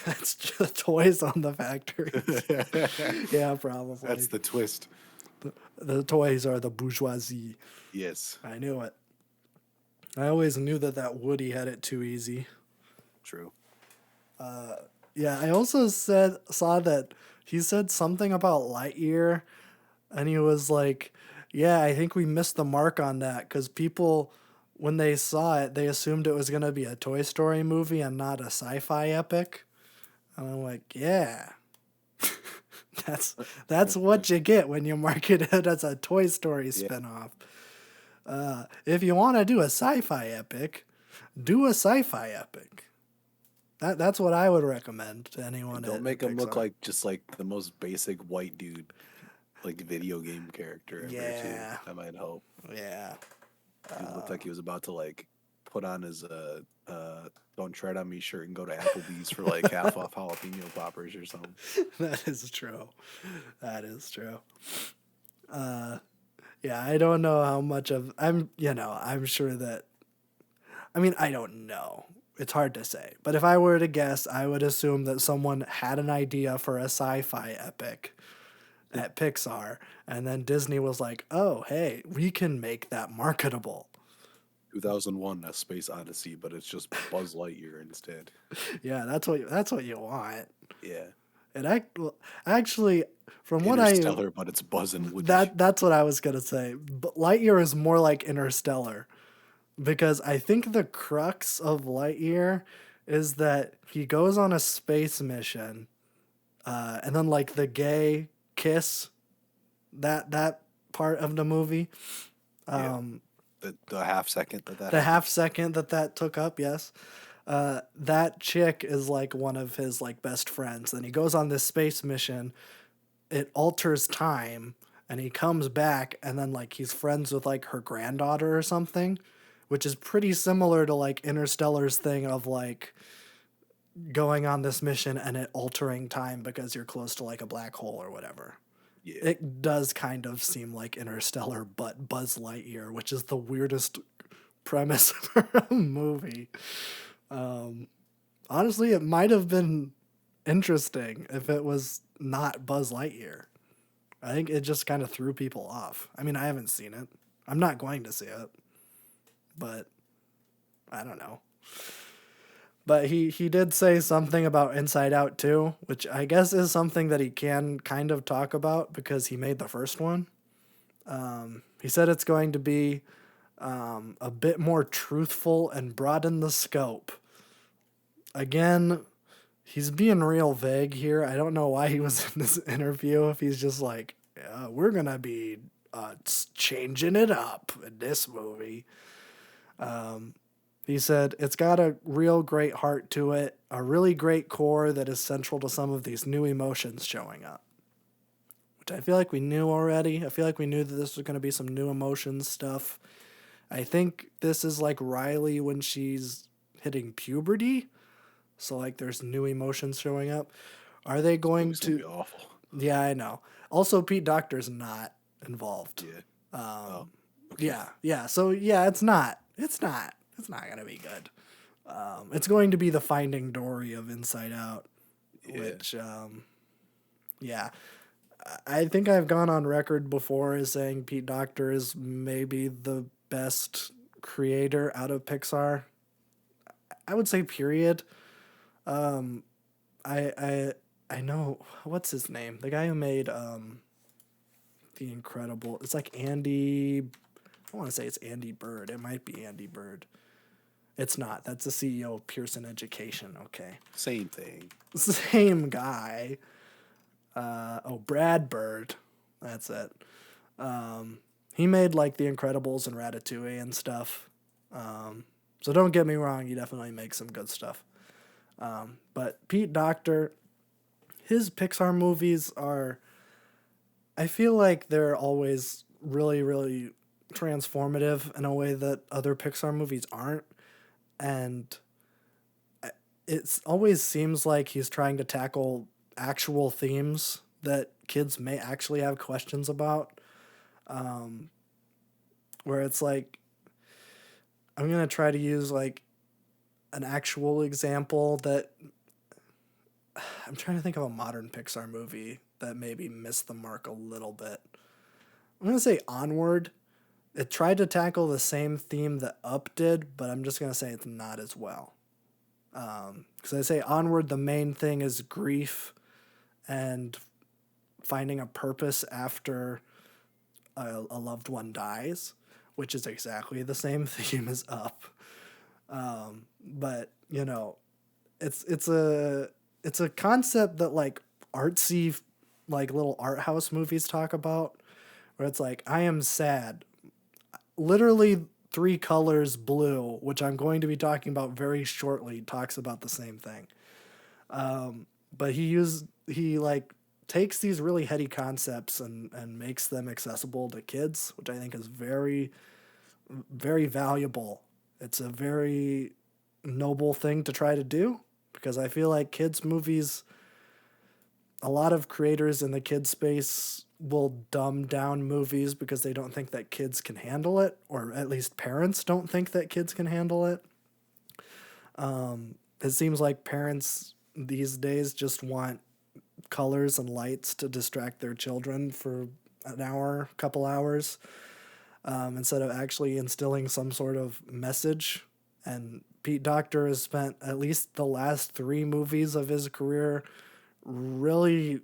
That's just toys on the factories. Yeah, probably. That's the twist. The toys are the bourgeoisie. Yes, I knew it. I always knew that Woody had it too easy. true. Yeah, I also saw that he said something about Lightyear, and he was like, "Yeah, I think we missed the mark on that because people, when they saw it, they assumed it was gonna be a Toy Story movie and not a sci-fi epic." And I'm like, "Yeah, that's what you get when you market it as a Toy Story Yeah. spinoff. If you want to do a sci-fi epic, do a sci-fi epic." That's what I would recommend to anyone. Don't make him look like just like the most basic white dude, like video game character ever. Yeah. Too. That might help. Yeah. He looked like he was about to like put on his "Don't Tread on Me" shirt and go to Applebee's for like half off jalapeno poppers or something. That is true. That is true. Yeah, I don't know how much of I'm sure that I don't know. It's hard to say. But if I were to guess, I would assume that someone had an idea for a sci-fi epic at Pixar, and then Disney was like, "Oh, hey, we can make that marketable." 2001: A Space Odyssey, but it's just Buzz Lightyear instead. Yeah, that's what you want. Yeah. Actually, from what I Interstellar, but it's Buzz and Woody. that's what I was gonna say. But Lightyear is more like Interstellar, because I think the crux of Lightyear is that he goes on a space mission, and then like the gay kiss, that part of the movie, the half second that the happened. half second that took up, yes. That chick is like one of his like best friends. Then he goes on this space mission. It alters time, and he comes back, and then like he's friends with like her granddaughter or something, which is pretty similar to like Interstellar's thing of like going on this mission and it altering time because you're close to like a black hole or whatever. Yeah. It does kind of seem like Interstellar, but Buzz Lightyear, which is the weirdest premise for a movie. Honestly, it might have been interesting if it was not Buzz Lightyear. I think it just kind of threw people off. I mean, I haven't seen it. I'm not going to see it. But I don't know. But he did say something about Inside Out too, which I guess is something that he can kind of talk about because he made the first one. He said it's going to be a bit more truthful and broaden the scope. Again, he's being real vague here. I don't know why he was in this interview if he's just like, yeah, we're going to be changing it up in this movie. He said, it's got a real great heart to it, a really great core that is central to some of these new emotions showing up. Which I feel like we knew already. I feel like we knew that this was going to be some new emotions stuff. I think this is like Riley when she's hitting puberty. So like there's new emotions showing up. Are they going It's gonna be to... awful. Yeah, I know. Also, Pete Docter's not involved. Yeah. Yeah. So yeah, it's not gonna be good. It's going to be the Finding Dory of Inside Out, which, yeah. I think I've gone on record before as saying Pete Docter is maybe the best creator out of Pixar. I would say period. I know, what's his name? The guy who made The Incredible. It's like Andy. I want to say it's Andy Bird. It might be Andy Bird. It's not. That's the CEO of Pearson Education. Okay. Same thing. Same guy. Brad Bird. That's it. He made like The Incredibles and Ratatouille and stuff. So don't get me wrong. He definitely makes some good stuff. But Pete Docter, his Pixar movies are, I feel like they're always really, really transformative in a way that other Pixar movies aren't. And it always seems like he's trying to tackle actual themes that kids may actually have questions about. Where it's like, I'm going to try to use like an actual example that I'm trying to think of a modern Pixar movie that maybe missed the mark a little bit. I'm going to say Onward. It tried to tackle the same theme that Up did, but I'm just going to say it's not as well. Because I say Onward, the main thing is grief and finding a purpose after a loved one dies, which is exactly the same theme as Up. But you know, it's a concept that like artsy, like little art house movies talk about, where it's like, I am sad. Literally 3 Colors Blue, which I'm going to be talking about very shortly, talks about the same thing. But he like takes these really heady concepts and makes them accessible to kids, which I think is very, very valuable. It's a very noble thing to try to do, because I feel like kids movies, a lot of creators in the kids space will dumb down movies because they don't think that kids can handle it, or at least parents don't think that kids can handle it. It seems like parents these days just want colors and lights to distract their children for an hour, couple hours, instead of actually instilling some sort of message. And Pete Docter has spent at least the last 3 movies of his career really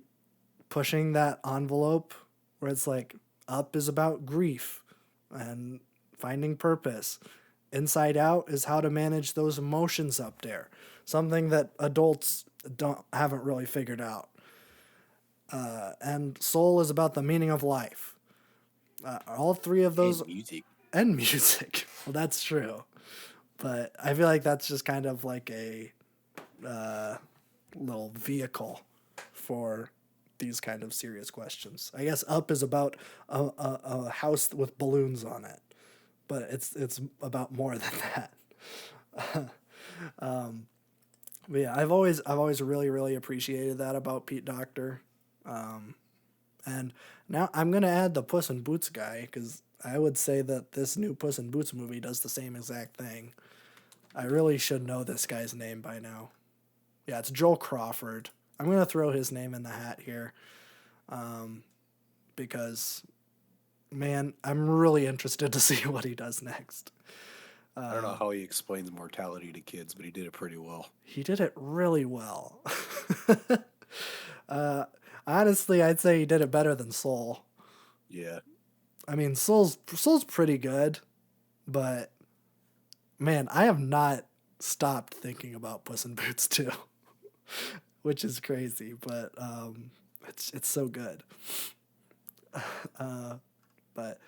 pushing that envelope, where it's like, Up is about grief and finding purpose. Inside Out is how to manage those emotions up there, something that adults haven't really figured out. And Soul is about the meaning of life. All 3 of those, And music. and music. Well, that's true, but I feel like that's just kind of like a little vehicle for these kind of serious questions. I guess Up is about a house with balloons on it, but it's about more than that. But yeah, I've always really, really appreciated that about Pete Docter. And now I'm gonna add the Puss in Boots guy, because I would say that this new Puss in Boots movie does the same exact thing. I really should know this guy's name by now. Yeah, it's Joel Crawford. I'm gonna throw his name in the hat here, because, man, I'm really interested to see what he does next. I don't know how he explains mortality to kids, but he did it pretty well. He did it really well. Honestly, I'd say he did it better than Soul. Yeah. I mean, Soul's pretty good, but man, I have not stopped thinking about Puss in Boots 2, which is crazy, but it's so good. But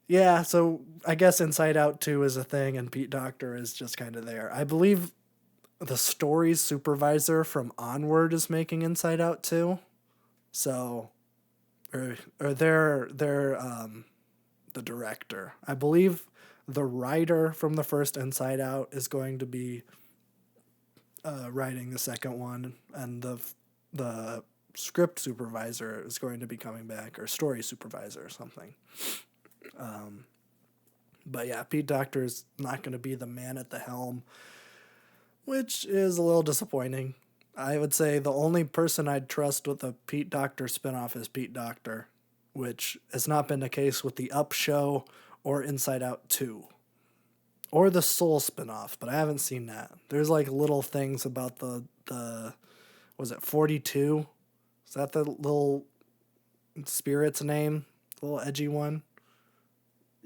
yeah, so I guess Inside Out 2 is a thing, and Pete Docter is just kind of there. I believe the stories supervisor from Onward is making Inside Out 2. So, or they're the director. I believe the writer from the first Inside Out is going to be writing the second one, and the script supervisor is going to be coming back, or story supervisor or something. But yeah, Pete Docter is not going to be the man at the helm, which is a little disappointing. I would say the only person I'd trust with a Pete Docter spinoff is Pete Docter, which has not been the case with the Up show or Inside Out 2. Or the Soul spinoff, but I haven't seen that. There's like little things about the was it 42? Is that the little spirit's name? The little edgy one?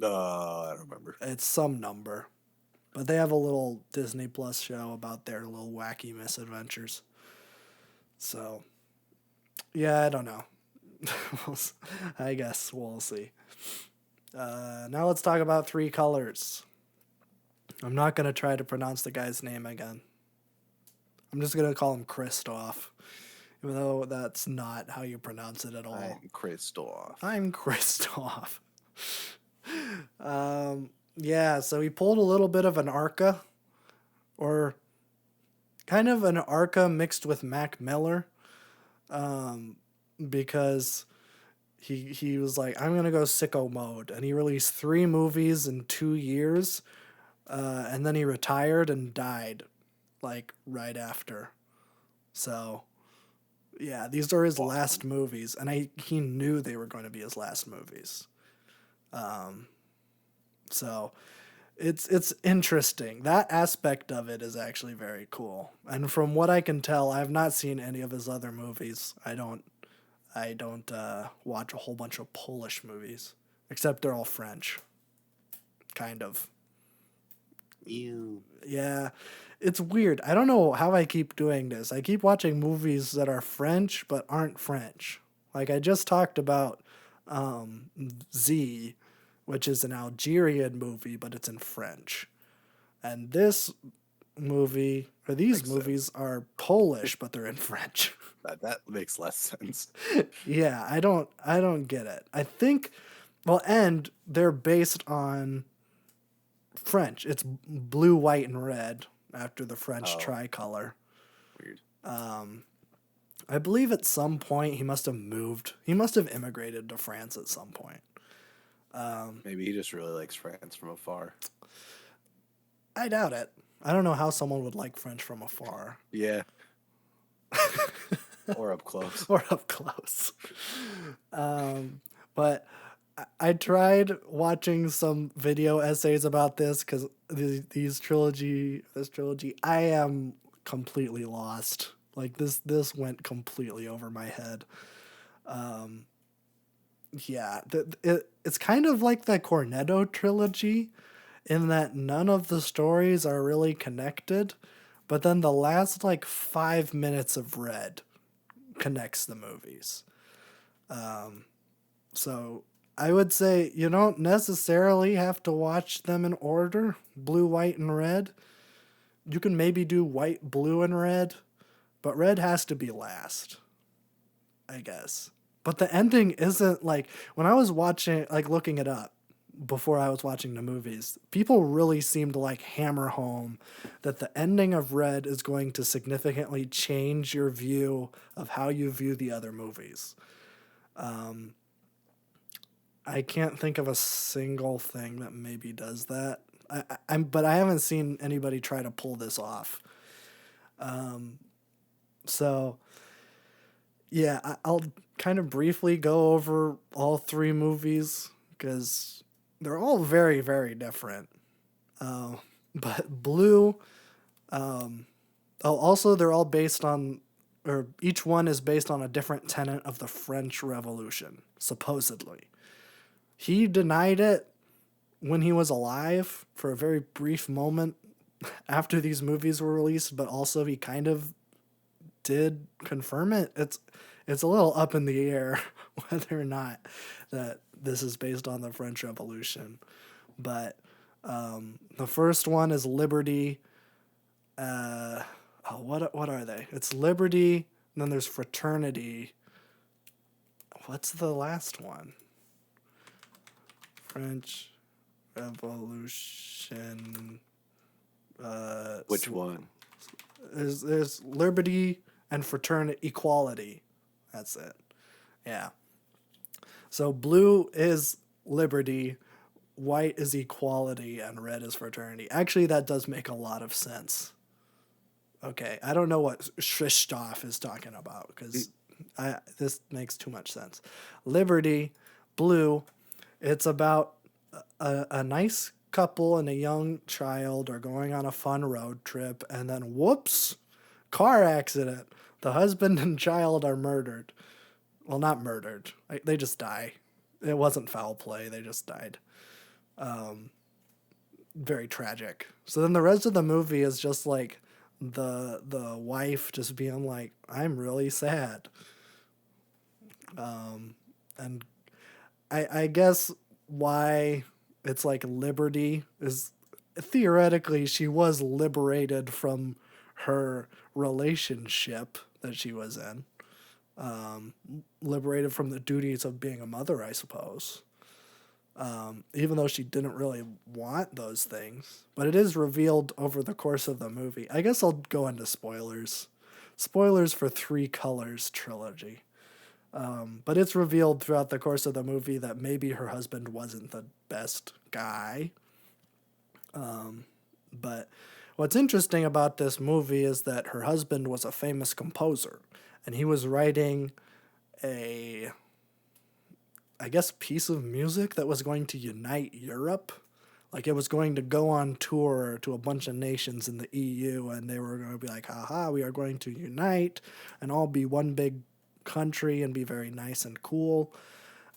I don't remember. It's some number. But they have a little Disney Plus show about their little wacky misadventures. So, yeah, I don't know. I guess we'll see. Now let's talk about 3 Colors. I'm not going to try to pronounce the guy's name again. I'm just going to call him Christoph. even though that's not how you pronounce it at all. I'm Christoph. I'm Christoph. Yeah, so he pulled a little bit of an Arca, or kind of an Arca mixed with Mac Miller, because he was like, I'm gonna go sicko mode, and he released 3 movies in 2 years, and then he retired and died, like right after. So, yeah, these are his last movies, and he knew they were going to be his last movies. So it's interesting. That aspect of it is actually very cool. And from what I can tell, I've not seen any of his other movies. I don't watch a whole bunch of Polish movies, except they're all French. Kind of. Ew. Yeah. It's weird. I don't know how I keep doing this. I keep watching movies that are French but aren't French. Like I just talked about Z, which is an Algerian movie, but it's in French. And this movie, or these Makes movies, are Polish, but they're in French. That makes less sense. Yeah, I don't get it. I think, well, and they're based on French. It's blue, white, and red after the French tricolor. Weird. I believe at some point he must have moved. He must have immigrated to France at some point. Maybe he just really likes France from afar. I doubt it. I don't know how someone would like French from afar. Yeah. Or up close. Or up close. But I tried watching some video essays about this because this trilogy, I am completely lost. Like this went completely over my head. Yeah, it's kind of like the Cornetto trilogy in that none of the stories are really connected, but then the last like 5 minutes of Red connects the movies. So I would say you don't necessarily have to watch them in order, blue, white, and red. You can maybe do white, blue, and red, but red has to be last, I guess. But the ending isn't like, when I was watching, like looking it up before I was watching the movies, people really seem to like hammer home that the ending of Red is going to significantly change your view of how you view the other movies. I can't think of a single thing that maybe does that. But I haven't seen anybody try to pull this off. So, yeah, I'll kind of briefly go over all 3 movies because they're all very, very different. But Blue, also they're all based on, or each one is based on a different tenet of the French Revolution, supposedly. He denied it when he was alive for a very brief moment after these movies were released, but also he kind of did confirm it. It's a little up in the air whether or not that this is based on the French Revolution. But the first one is Liberty. What are they? It's Liberty, and then there's Fraternity. What's the last one? French Revolution. Which one? There's Liberty and Fraternity, Equality. That's it. Yeah. So blue is Liberty, white is Equality, and red is Fraternity. Actually, that does make a lot of sense. Okay, I don't know what Christoph is talking about because this makes too much sense. Liberty, blue, it's about a nice couple and a young child are going on a fun road trip, and then whoops, car accident. The husband and child are murdered. Well, not murdered. They just die. It wasn't foul play. They just died. Very tragic. So then the rest of the movie is just like the wife just being like, I'm really sad. And I guess why it's like Liberty is theoretically she was liberated from her relationship that she was in. liberated from the duties of being a mother, I suppose. Even though she didn't really want those things. But it is revealed over the course of the movie. I guess I'll go into spoilers. Spoilers for Three Colors trilogy. But it's revealed throughout the course of the movie that maybe her husband wasn't the best guy. But what's interesting about this movie is that her husband was a famous composer. And he was writing a, I guess, piece of music that was going to unite Europe. Like, it was going to go on tour to a bunch of nations in the EU, and they were going to be like, haha, we are going to unite and all be one big country and be very nice and cool.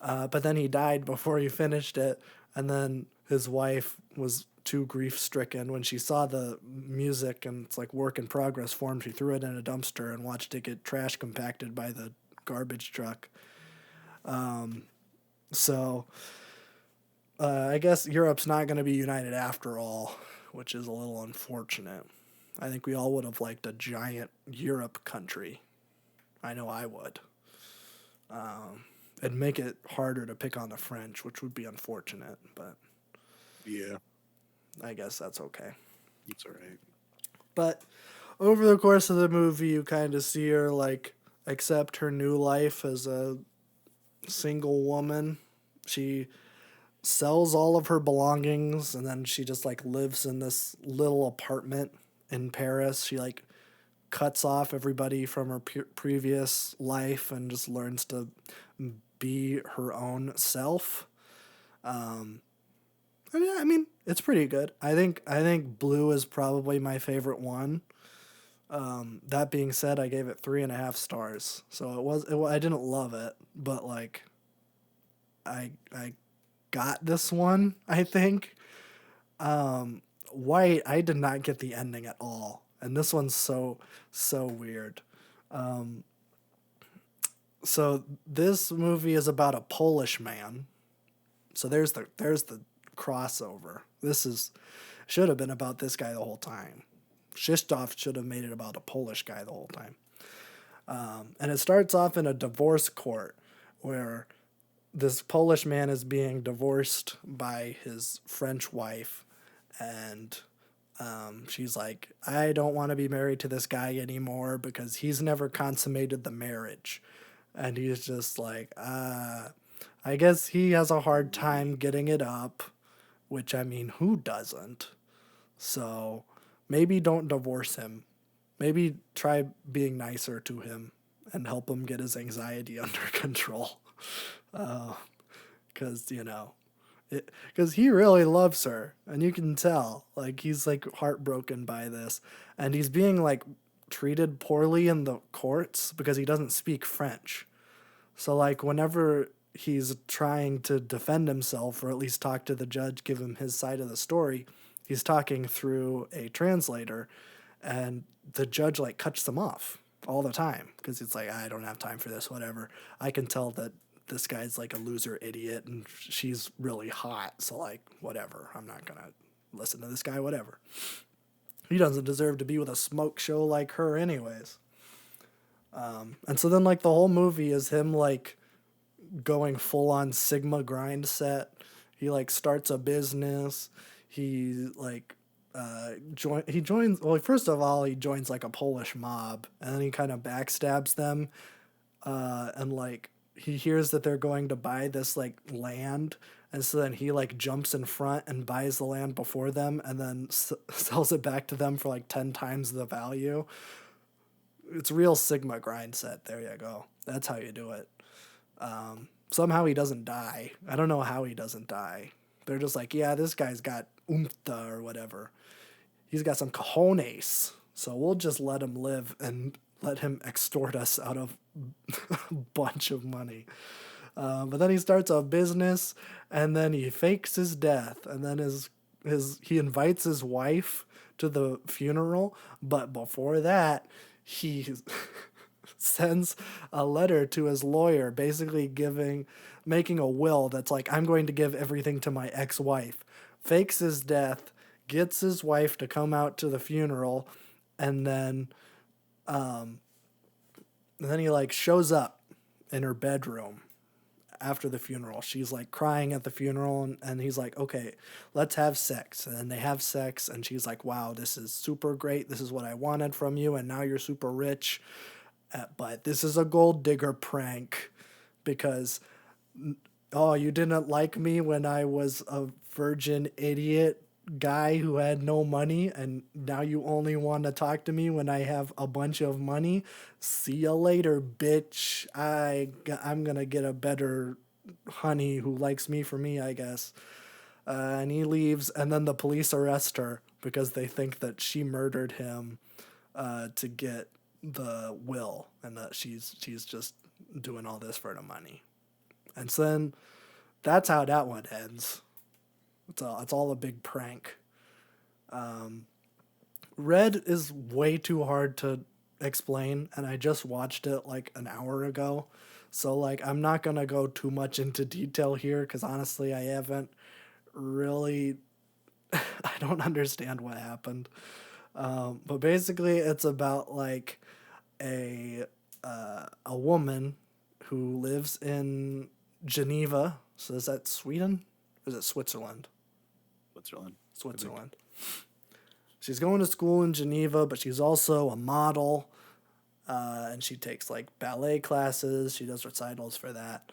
But then he died before he finished it, and then his wife was too grief-stricken when she saw the music and it's like work in progress form. She threw it in a dumpster and watched it get trash compacted by the garbage truck. So I guess Europe's not going to be united after all, which is a little unfortunate. I think we all would have liked a giant Europe country. I know I would. It'd make it harder to pick on the French, which would be unfortunate, but Yeah, I guess that's okay. that's all right. But over the course of the movie, you kind of see her like accept her new life as a single woman. She sells all of her belongings and then she just like lives in this little apartment in Paris. She like cuts off everybody from her previous life and just learns to be her own self. I mean, it's pretty good. I think Blue is probably my favorite one. That being said, I gave it 3.5 stars. So I didn't love it, but like, I got this one. I think. White, I did not get the ending at all, and this one's so weird. So this movie is about a Polish man. So there's the crossover. Should have been about this guy the whole time. Krzysztof should have made it about a Polish guy the whole time. And it starts off in a divorce court where this Polish man is being divorced by his French wife, and she's like, I don't want to be married to this guy anymore because he's never consummated the marriage. And he's just like, I guess he has a hard time getting it up, which, I mean, who doesn't? So maybe don't divorce him. Maybe try being nicer to him and help him get his anxiety under control. Because, because he really loves her, and you can tell, like, he's like heartbroken by this, and he's being like treated poorly in the courts because he doesn't speak French. So like whenever he's trying to defend himself or at least talk to the judge, give him his side of the story, he's talking through a translator, and the judge like cuts them off all the time because it's like, I don't have time for this, whatever. I can tell that this guy's like a loser idiot and she's really hot, so like whatever, I'm not gonna listen to this guy, whatever. He doesn't deserve to be with a smoke show like her anyways. And so then like the whole movie is him like going full on Sigma grind set. He like starts a business. He like joins, well, first of all he joins like a Polish mob, and then he kind of backstabs them, and like he hears that they're going to buy this like land, and so then he like jumps in front and buys the land before them and then sells it back to them for like 10 times the value. It's real Sigma grind set. There you go. That's how you do it. Somehow he doesn't die. I don't know how he doesn't die. They're just like, yeah, this guy's got oomph or whatever. He's got some cojones. So we'll just let him live and let him extort us out of a bunch of money. But then he starts a business, and then he fakes his death, and then he invites his wife to the funeral. But before that, he sends a letter to his lawyer, basically making a will that's like, I'm going to give everything to my ex-wife. Fakes his death, gets his wife to come out to the funeral, and then And then he like shows up in her bedroom after the funeral. She's like crying at the funeral, and he's like, okay, let's have sex. And then they have sex, and she's like, wow, this is super great. This is what I wanted from you, and now you're super rich. But this is a gold digger prank because, oh, you didn't like me when I was a virgin idiot guy who had no money, and now you only want to talk to me when I have a bunch of money. See you later, bitch. I'm gonna get a better honey who likes me for me, I guess. And he leaves, and then the police arrest her because they think that she murdered him to get the will, and that she's just doing all this for the money. And so then that's how that one ends. It's all a big prank. Red is way too hard to explain, and I just watched it like an hour ago. So like I'm not gonna go too much into detail here because honestly I haven't really I don't understand what happened. But basically it's about like a woman who lives in Geneva. So is that Sweden? Or is it Switzerland? Switzerland. She's going to school in Geneva, but she's also a model. And she takes like ballet classes. She does recitals for that.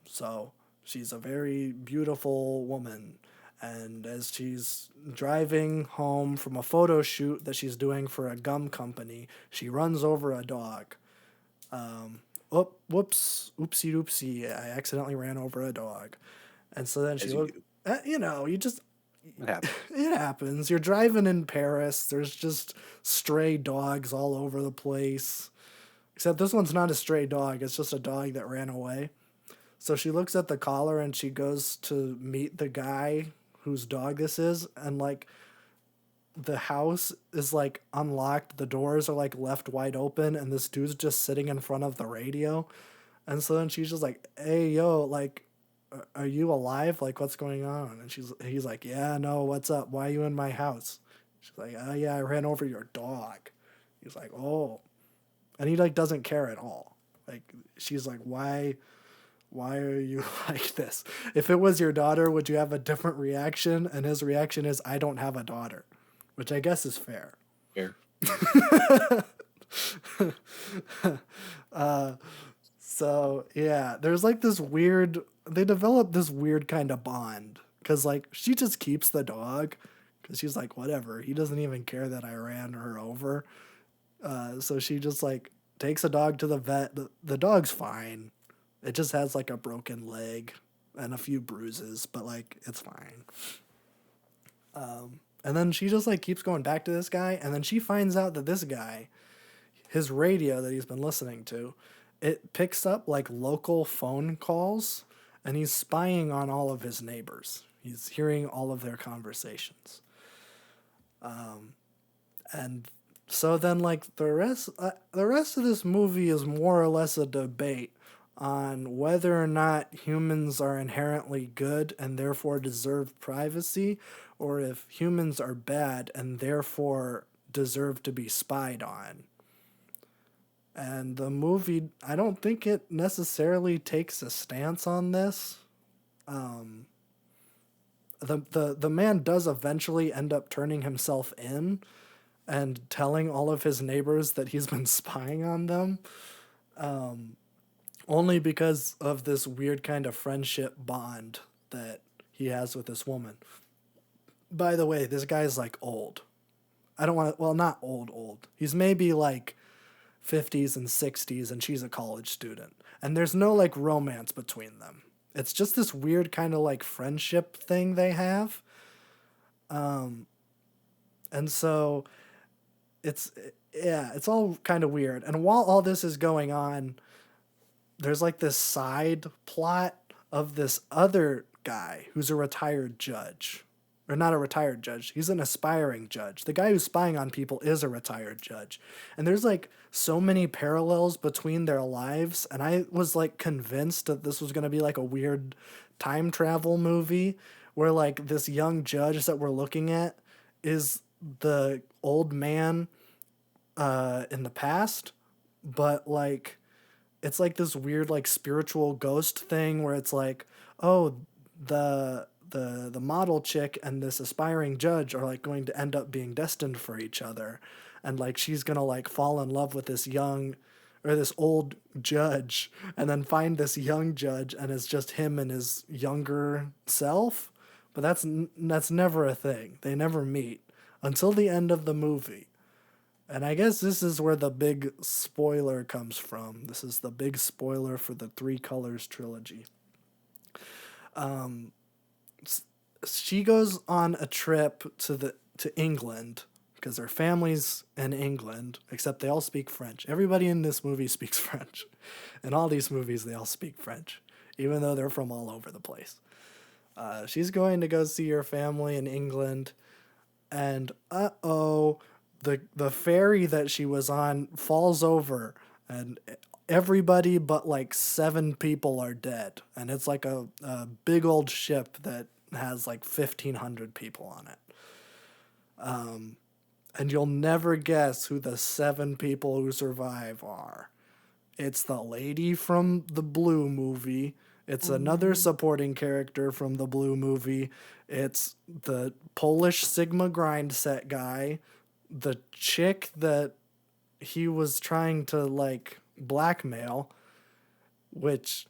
So she's a very beautiful woman. And as she's driving home from a photo shoot that she's doing for a gum company, she runs over a dog. Whoops, oopsie doopsie, I accidentally ran over a dog. And so then she looked, It happens. it happens. You're driving in Paris. There's just stray dogs all over the place. Except this one's not a stray dog. It's just a dog that ran away. So she looks at the collar and she goes to meet the guy whose dog this is. And like the house is like unlocked. The doors are like left wide open. And this dude's just sitting in front of the radio. And so then she's just like, hey, yo, like, are you alive? Like, what's going on? And he's like, yeah, no, what's up? Why are you in my house? She's like, oh yeah, I ran over your dog. He's like, oh. And he like doesn't care at all. Like, she's like, why are you like this? If it was your daughter, would you have a different reaction? And his reaction is, I don't have a daughter, which I guess is fair. Fair. So yeah, there's like they develop this weird kind of bond because like she just keeps the dog because she's like, whatever, he doesn't even care that I ran her over. So she just like takes the dog to the vet. The dog's fine. It just has like a broken leg and a few bruises, but like it's fine. And then she just like keeps going back to this guy, and then she finds out that this guy, his radio that he's been listening to, it picks up like local phone calls, and he's spying on all of his neighbors. He's hearing all of their conversations. And so then like the rest of this movie is more or less a debate on whether or not humans are inherently good and therefore deserve privacy, or if humans are bad and therefore deserve to be spied on. And the movie, I don't think it necessarily takes a stance on this. The man does eventually end up turning himself in and telling all of his neighbors that he's been spying on them. Only because of this weird kind of friendship bond that he has with this woman. By the way, this guy's like old. I don't want to, well, not old. He's maybe like 50s and 60s, and she's a college student. And there's no like romance between them. It's just this weird kind of like friendship thing they have. And so it's all kind of weird. And while all this is going on, there's like this side plot of this other guy who's a retired judge. Or not a retired judge. He's an aspiring judge. The guy who's spying on people is a retired judge. And there's like so many parallels between their lives. And I was like convinced that this was going to be like a weird time travel movie where like this young judge that we're looking at is the old man in the past. but like it's like this weird like spiritual ghost thing where it's like, oh, the model chick and this aspiring judge are like going to end up being destined for each other, and like she's gonna like fall in love with this young or this old judge and then find this young judge and it's just him and his younger self. But that's never a thing. They never meet until the end of the movie. And I guess this is where the big spoiler comes from. This is the big spoiler for the Three Colors trilogy. She goes on a trip to England because her family's in England, except they all speak French. Everybody in this movie speaks French. In all these movies, they all speak French, even though they're from all over the place. She's going to go see her family in England, and the ferry that she was on falls over, and everybody but like 7 people are dead, and it's like a big old ship that has like 1,500 people on it. And you'll never guess who the 7 people who survive are. It's the lady from the Blue movie. It's another supporting character from the Blue movie. It's the Polish Sigma grind set guy, the chick that he was trying to like blackmail, which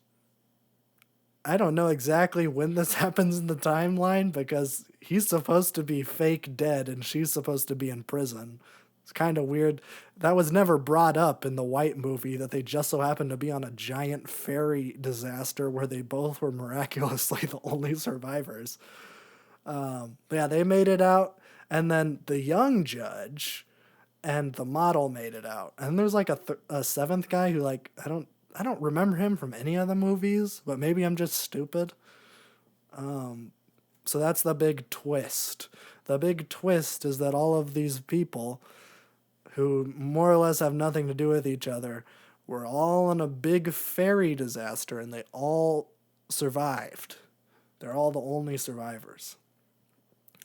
I don't know exactly when this happens in the timeline because he's supposed to be fake dead and she's supposed to be in prison. It's kind of weird. That was never brought up in the White movie that they just so happened to be on a giant ferry disaster where they both were miraculously the only survivors. But yeah, they made it out. And then the young judge and the model made it out. And there's like a 7th guy who like, I don't remember him from any of the movies, but maybe I'm just stupid. So that's the big twist. The big twist is that all of these people who more or less have nothing to do with each other were all in a big ferry disaster and they all survived. They're all the only survivors.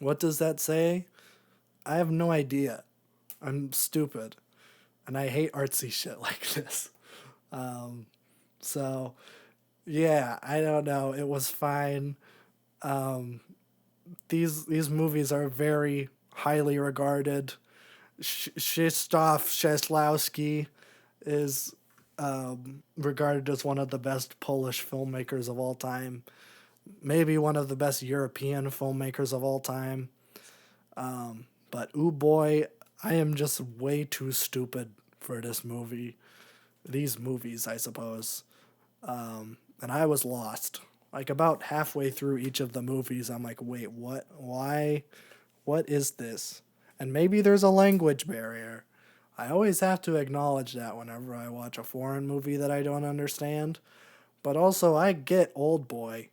What does that say? I have no idea. I'm stupid. And I hate artsy shit like this. So, yeah, I don't know. It was fine. These movies are very highly regarded. Krzysztof Kieślowski is regarded as one of the best Polish filmmakers of all time. Maybe one of the best European filmmakers of all time. But ooh boy, I am just way too stupid for this movie. These movies, I suppose. And I was lost. Like about halfway through each of the movies, I'm like, wait, what? Why? What is this? And maybe there's a language barrier. I always have to acknowledge that whenever I watch a foreign movie that I don't understand. But also, I get Old Boy.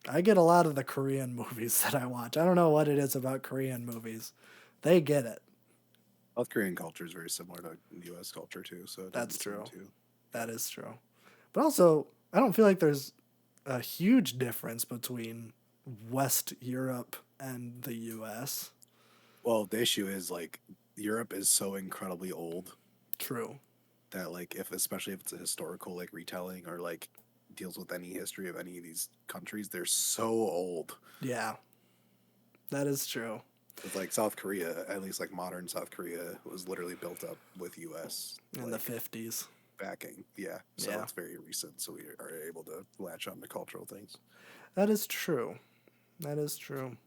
I get a lot of the Korean movies that I watch. I don't know what it is about Korean movies. They get it. South Korean culture is very similar to U.S. culture too, so it That's doesn't seem true. too- That is true. But also, I don't feel like there's a huge difference between West Europe and the US. Well, the issue is like Europe is so incredibly old True. that like especially if it's a historical like retelling or like deals with any history of any of these countries, they're so old. Yeah. That is true. It's like South Korea, at least like modern South Korea, was literally built up with U.S. In the like, 50s. backing. Yeah, so Yeah. it's very recent, so we are able to latch on to cultural things. That is true. That is true.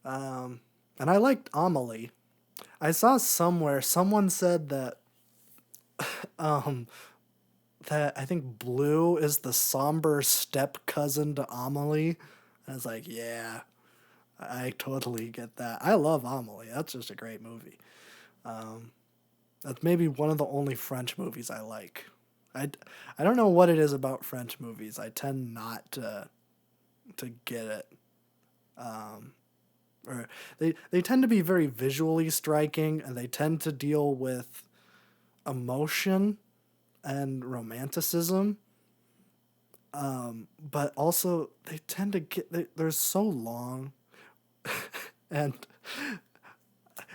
And I liked Amelie. I saw somewhere someone said that that I think Blue is the somber step cousin to Amelie. I was like, yeah, I totally get that. I love Amelie. That's just a great movie. That's maybe one of the only French movies I like. I don't know what it is about French movies. I tend not to get it. Or they tend to be very visually striking, and they tend to deal with emotion and romanticism. But also they tend to they're so long, and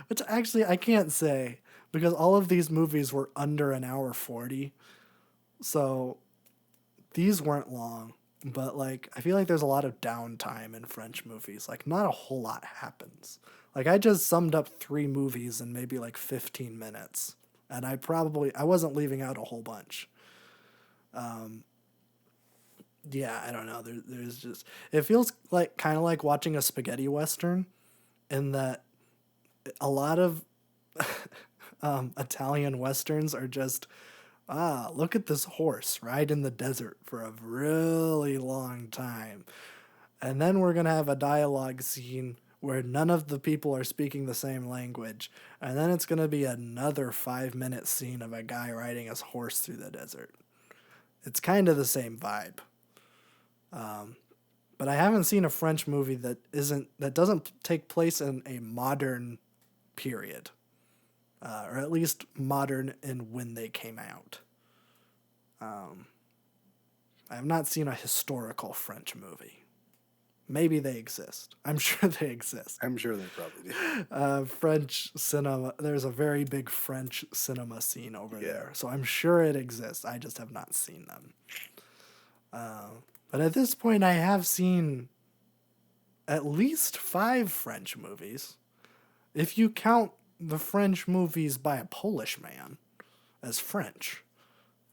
which actually I can't say because all of these movies were under an hour 40. So these weren't long, but like I feel like there's a lot of downtime in French movies. Like not a whole lot happens. Like I just summed up 3 movies in maybe like 15 minutes, and I wasn't leaving out a whole bunch. Yeah, I don't know. There's just it feels like kind of like watching a spaghetti western, in that a lot of Italian westerns are just look at this horse ride in the desert for a really long time. And then we're going to have a dialogue scene where none of the people are speaking the same language. And then it's going to be another 5-minute scene of a guy riding his horse through the desert. It's kind of the same vibe. But I haven't seen a French movie that doesn't take place in a modern period. Or at least modern in when they came out. I have not seen a historical French movie. Maybe they exist. I'm sure they exist. I'm sure they probably do. French cinema, there's a very big French cinema scene over Yeah. there. So I'm sure it exists. I just have not seen them. But at this point, I have seen at least 5 French movies. If you count the French movies by a Polish man as French,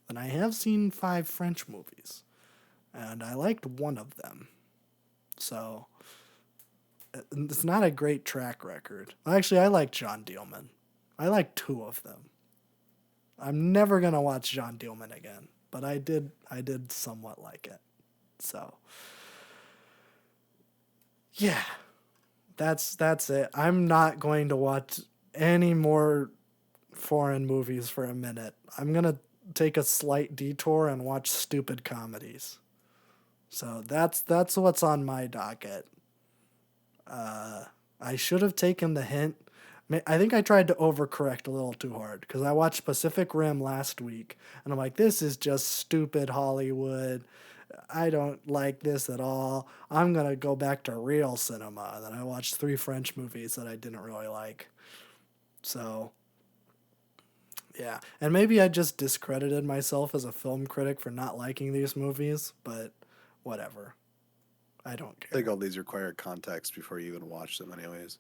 then I have seen 5 French movies. And I liked one of them. So it's not a great track record. Actually, I like John Dielman. I like 2 of them. I'm never gonna watch John Dielman again, but I did somewhat like it. So yeah, that's it. I'm not going to watch any more foreign movies for a minute. I'm gonna take a slight detour and watch stupid comedies. So that's what's on my docket. I should have taken the hint. I think I tried to overcorrect a little too hard because I watched Pacific Rim last week and I'm like, this is just stupid Hollywood. I don't like this at all. I'm going to go back to real cinema. And then I watched 3 French movies that I didn't really like. So, yeah. And maybe I just discredited myself as a film critic for not liking these movies, but whatever. I don't care. I think all these require context before you even watch them anyways.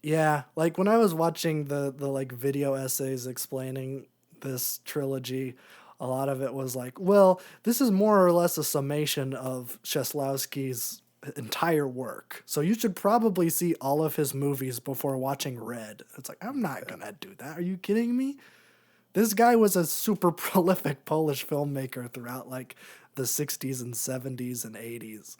Yeah, like when I was watching the like video essays explaining this trilogy, a lot of it was like, well, this is more or less a summation of Kieslowski's entire work. So you should probably see all of his movies before watching Red. It's like, I'm not gonna do that. Are you kidding me? This guy was a super prolific Polish filmmaker throughout like the 60s and 70s and 80s.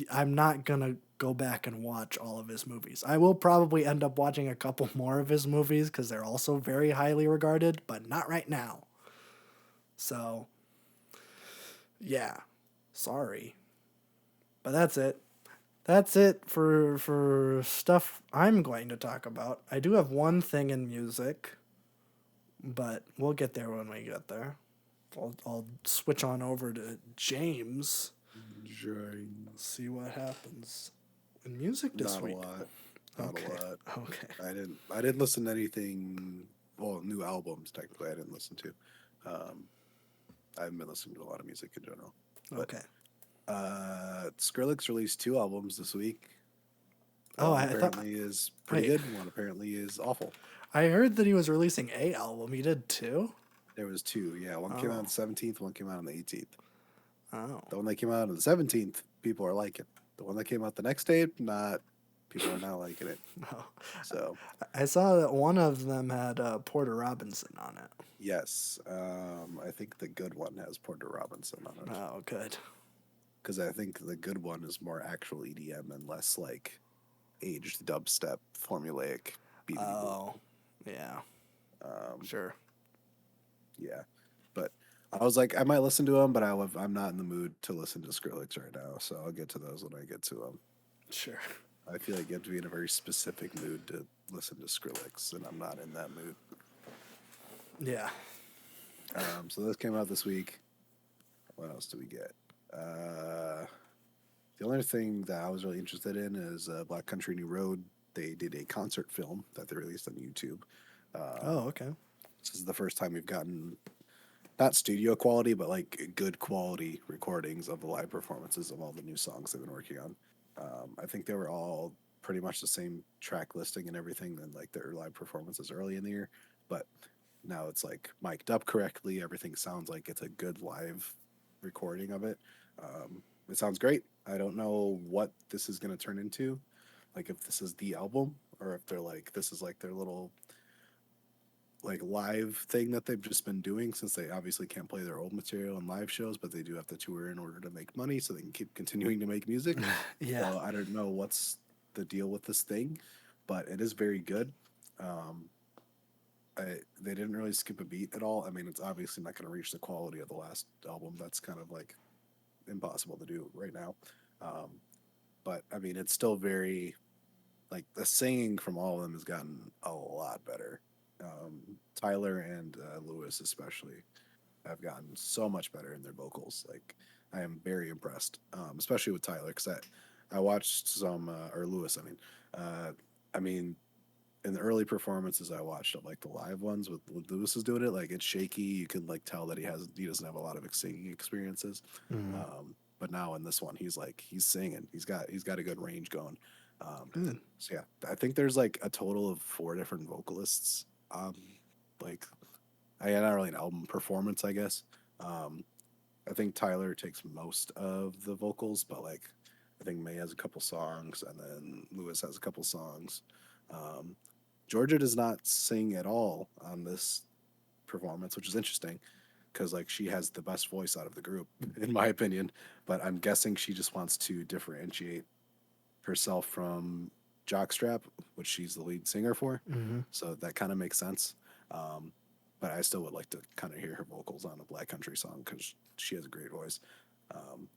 I'm not gonna go back and watch all of his movies. I will probably end up watching a couple more of his movies because they're also very highly regarded, but not right now. So, yeah, sorry, but that's it. That's it for stuff I'm going to talk about. I do have one thing in music, but we'll get there when we get there. I'll switch on over to James. See what happens in music this week. Not a lot. Okay. I didn't listen to anything. Well, new albums technically I didn't listen to. I haven't been listening to a lot of music in general. But, Okay. Skrillex released 2 albums this week. Oh, One I thought apparently is pretty good. One apparently is awful. I heard that he was releasing a album. He did 2? There was 2. Yeah, one came out on the 17th. One came out on the 18th. Oh. The one that came out on the 17th, people are liking. The one that came out the next day, people are not liking it. Oh. So I saw that one of them had Porter Robinson on it. yes, I think the good one has Porter Robinson on it. Oh, good. Because I think the good one is more actual EDM and less like aged dubstep formulaic. Oh, yeah. Sure. Yeah, but I was like, I might listen to them, but I'm not in the mood to listen to Skrillex right now. So I'll get to those when I get to them. Sure. I feel like you have to be in a very specific mood to listen to Skrillex, and I'm not in that mood. Yeah. So this came out this week. What else do we get? The only thing that I was really interested in is Black Country New Road they did a concert film that they released on YouTube. Oh, okay. This is the first time we've gotten not studio quality, but like good quality recordings of the live performances of all the new songs they've been working on. I think they were all pretty much the same track listing and everything than like their live performances early in the year, but now it's like mic'd up correctly. Everything sounds like it's a good live recording of it. It sounds great. I don't know what this is going to turn into, like if this is the album or if they're like this is like their little like live thing that they've just been doing since they obviously can't play their old material in live shows, but they do have to tour in order to make money so they can keep continuing to make music. Yeah. So I don't know what's the deal with this thing, but it is very good. Um, they didn't really skip a beat at all. I mean, it's obviously not going to reach the quality of the last album. That's kind of like impossible to do right now. Um, but I mean, it's still very like the singing from all of them has gotten a lot better. Tyler and Lewis especially have gotten so much better in their vocals. Like I am very impressed, especially with Tyler because I watched some or Lewis. Uh, I mean in the early performances I watched of like the live ones with Lewis is doing it, like it's shaky. You can like tell that he doesn't have a lot of singing experiences. Mm. But now in this one, he's singing. He's got a good range going. Good. So yeah, I think there's like a total of 4 different vocalists. Like not really an album performance, I guess. Um, I think Tyler takes most of the vocals, but like I think May has a couple songs, and then Lewis has a couple songs. Um, Georgia does not sing at all on this performance, which is interesting because like she has the best voice out of the group, in my opinion. But I'm guessing she just wants to differentiate herself from Jockstrap, which she's the lead singer for. Mm-hmm. So that kind of makes sense. Um, but I still would like to kind of hear her vocals on a Black Country song because she has a great voice. Um,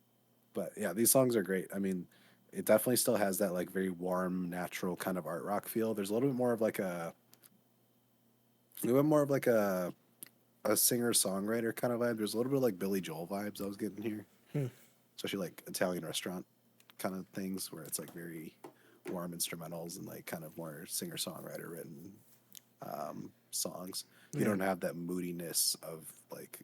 but yeah, these songs are great. I mean, it definitely still has that like very warm, natural kind of art rock feel. There's a little bit more of like a singer songwriter kind of vibe. There's a little bit of like Billy Joel vibes I was getting here, Hmm. especially like Italian restaurant kind of things where it's like very warm instrumentals and like kind of more singer songwriter written songs. You Yeah. don't have that moodiness of like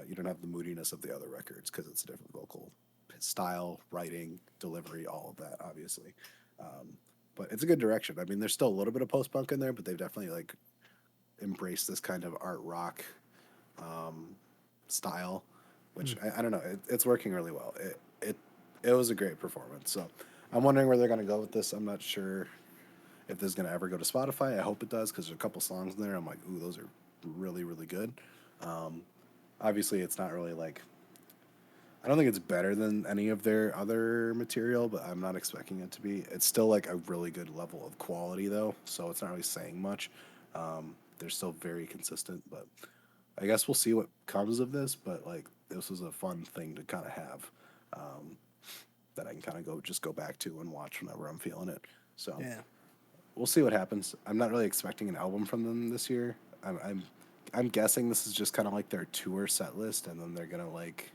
you don't have the moodiness of the other records because it's a different vocal style, writing, delivery, all of that, obviously. Um, but it's a good direction. I mean, there's still a little bit of post punk in there, but they've definitely like embraced this kind of art rock um, style, which Mm. I don't know. It's working really well. It was a great performance. So I'm wondering where they're going to go with this. I'm not sure if this is going to ever go to Spotify. I hope it does because there's a couple songs in there. I'm like, ooh, those are really really good. Um, Obviously, it's not really like I don't think it's better than any of their other material, but I'm not expecting it to be. It's still like a really good level of quality though, so it's not really saying much. They're still very consistent, but I guess we'll see what comes of this. But like this was a fun thing to kind of have um, that I can kind of go back to and watch whenever I'm feeling it. So Yeah. we'll see what happens. I'm not really expecting an album from them this year. I'm guessing this is just kind of like their tour set list, and then they're gonna like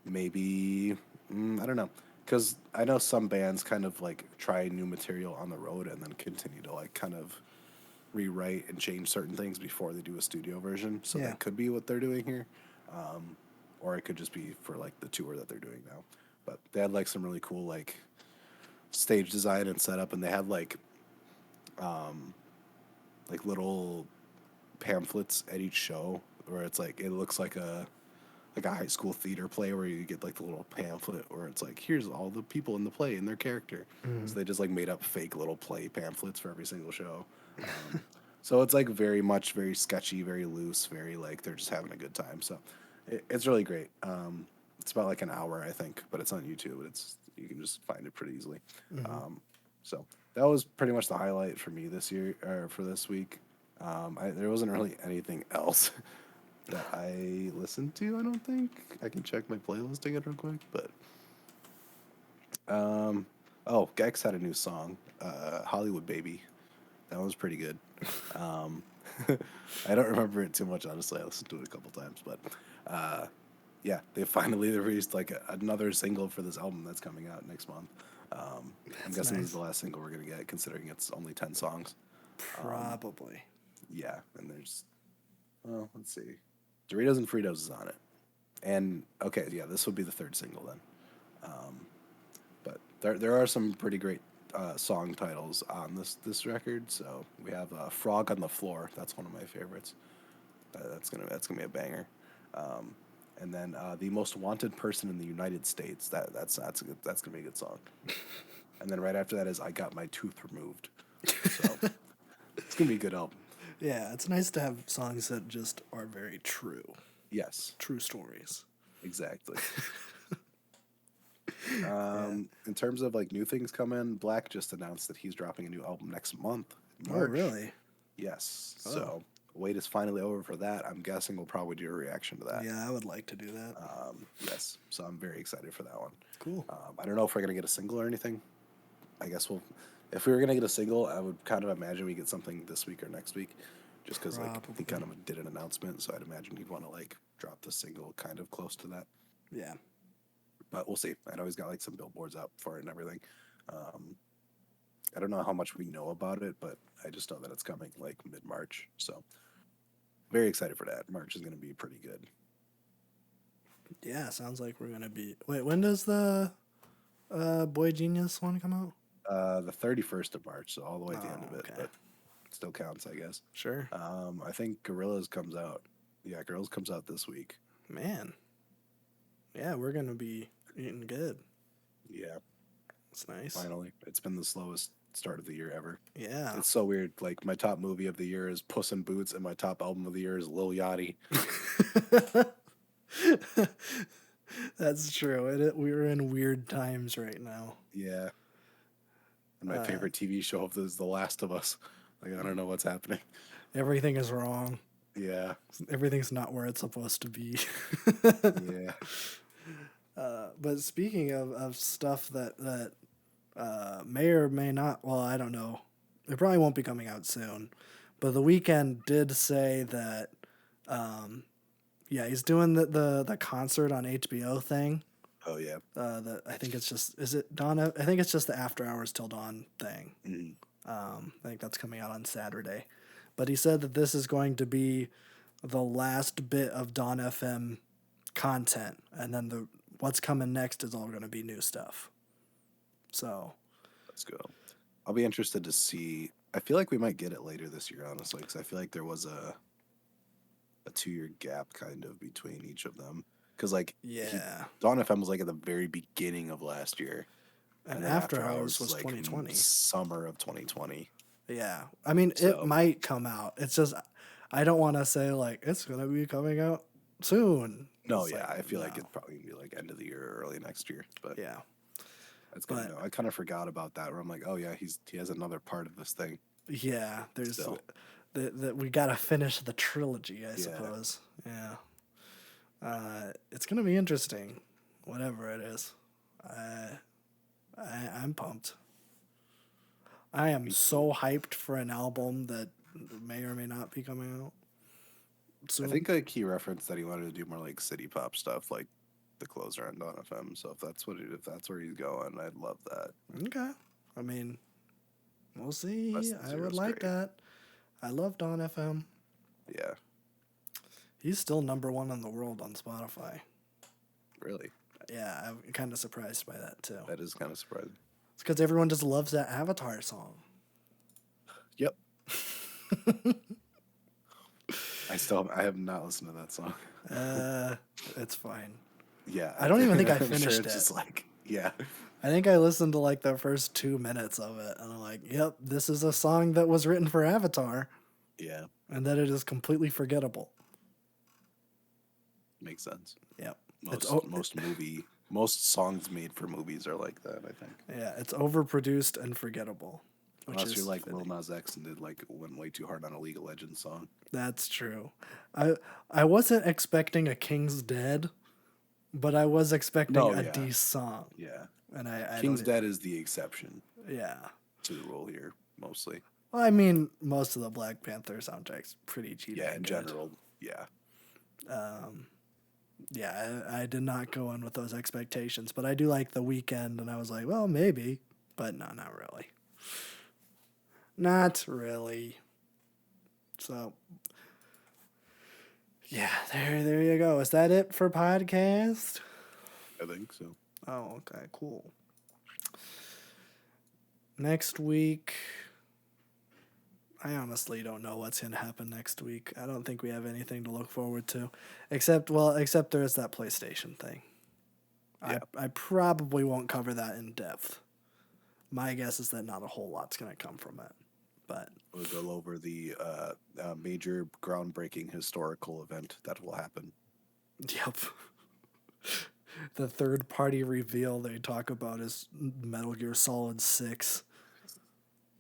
maybe I don't know because I know some bands kind of like try new material on the road and then continue to like kind of rewrite and change certain things before they do a studio version. So Yeah. that could be what they're doing here, or it could just be for like the tour that they're doing now. But they had like some really cool like stage design and setup, and they had like little pamphlets at each show where it's like it looks like a high school theater play where you get like the little pamphlet where it's like here's all the people in the play and their character. Mm. So they just like made up fake little play pamphlets for every single show. So it's like very much very sketchy, very loose, very like they're just having a good time. So it's really great. It's about like an hour I think, but it's on YouTube. It's you can just find it pretty easily. Mm-hmm. So that was pretty much the highlight for me this year or for this week. There wasn't really anything else that I listened to. I don't think I can check my playlist again real quick, but um, oh, Gex had a new song, "Hollywood Baby." That one was pretty good. Um, I don't remember it too much, honestly. I listened to it a couple times, but yeah, they finally released like another single for this album that's coming out next month. I'm guessing this is the last single we're gonna get, considering it's only 10 songs. Probably. Yeah, and well, let's see, Doritos and Fritos is on it, and okay, yeah, this would be the third single then. But there are some pretty great song titles on this record. So we have "Frog on the Floor." That's one of my favorites. That's gonna be a banger. And then "The Most Wanted Person in the United States." That's gonna be a good song. And then right after that is "I Got My Tooth Removed." So it's gonna be a good album. Yeah, it's nice to have songs that just are very true. Yes, True stories. exactly. In terms of like new things coming, Black just announced that he's dropping a new album next month, March. Oh, really? Yes. Oh. So wait is finally over for that. I'm guessing we'll probably do a reaction to that. Yeah, I would like to do that. Yes. So I'm very excited for that one. Cool. I don't know if we're gonna get a single or anything. I guess if we were gonna get a single, I would kind of imagine we get something this week or next week, just because like he kind of did an announcement. So I'd imagine he'd want to like drop the single kind of close to that. Yeah. But we'll see. I know he's got like some billboards up for it and everything. I don't know how much we know about it, but I just know that it's coming like mid-March. So very excited for that. March is going to be pretty good. Yeah, sounds like we're gonna be. Wait, when does the Boy Genius one come out? The 31st of March, so all the way at the end of it, okay. but it still counts, I guess. Sure. I think Gorillaz comes out. Yeah, Gorillaz comes out this week. Man. Yeah, we're gonna be eating good. Yeah. That's nice. Finally. It's been the slowest start of the year ever. Yeah. It's so weird. Like, my top movie of the year is Puss in Boots, and my top album of the year is Lil Yachty. That's true. We're in weird times right now. Yeah. And my favorite TV show is The Last of Us. Like, I don't know what's happening. Everything is wrong. Yeah. Everything's not where it's supposed to be. Yeah. But speaking of stuff that may or may not, well, I don't know. It probably won't be coming out soon. But The Weeknd did say that, he's doing the concert on HBO thing. Oh, yeah. That I think it's just, is it Dawn? I think it's just the After Hours Till Dawn thing. Mm-hmm. I think that's coming out on Saturday. But he said that this is going to be the last bit of Dawn FM content, and then what's coming next is all going to be new stuff. So let's go. I'll be interested to see. I feel like we might get it later this year, honestly, because I feel like there was a 2-year gap kind of between each of them. Because like, Dawn FM was like at the very beginning of last year, and After Hours was like 2020, summer of 2020. Yeah, I mean, it might come out. It's just I don't want to say like it's gonna be coming out soon. No, yeah, I feel like it's probably gonna be like end of the year or early next year. But yeah, that's good to know. I kind of forgot about that. Where I'm like, oh yeah, he has another part of this thing. Yeah, there's that we gotta finish the trilogy, I suppose. Yeah, it's gonna be interesting, whatever it is. I'm pumped. I am so hyped for an album that may or may not be coming out soon. I think like he referenced that he wanted to do more like city pop stuff, like the closer on Dawn FM. So if that's where he's going, I'd love that. Okay, I mean, we'll see. I would like that. I love Dawn FM. Yeah, he's still #1 in the world on Spotify. Really? Yeah, I'm kind of surprised by that too. That is kind of surprising. It's because everyone just loves that Avatar song. Yep. I have not listened to that song. It's fine. Yeah. I don't even think I I'm finished sure it. It's just like, yeah. I think I listened to like the first 2 minutes of it, and I'm like, yep, this is a song that was written for Avatar. Yeah. And that it is completely forgettable. Makes sense. Yep. Most songs made for movies are like that, I think. Yeah, it's overproduced and forgettable. Unless you're like Lil Nas X and went way too hard on a League of Legends song. That's true. I wasn't expecting a King's Dead, but I was expecting a D song. Yeah. And I King's Dead is the exception. Yeah. To the rule here, mostly. Well, I mean, most of the Black Panther soundtrack's pretty cheap. Yeah, in general, yeah. Yeah, I did not go in with those expectations, but I do like The Weeknd, and I was like, well, maybe, but no, not really. Not really. So, yeah, there you go. Is that it for podcast? I think so. Oh, okay, cool. Next week, I honestly don't know what's going to happen next week. I don't think we have anything to look forward to, except there is that PlayStation thing. Yeah. I probably won't cover that in depth. My guess is that not a whole lot's going to come from it, but We'll go over the major groundbreaking historical event that will happen. yep. The third party reveal they talk about is Metal Gear Solid 6.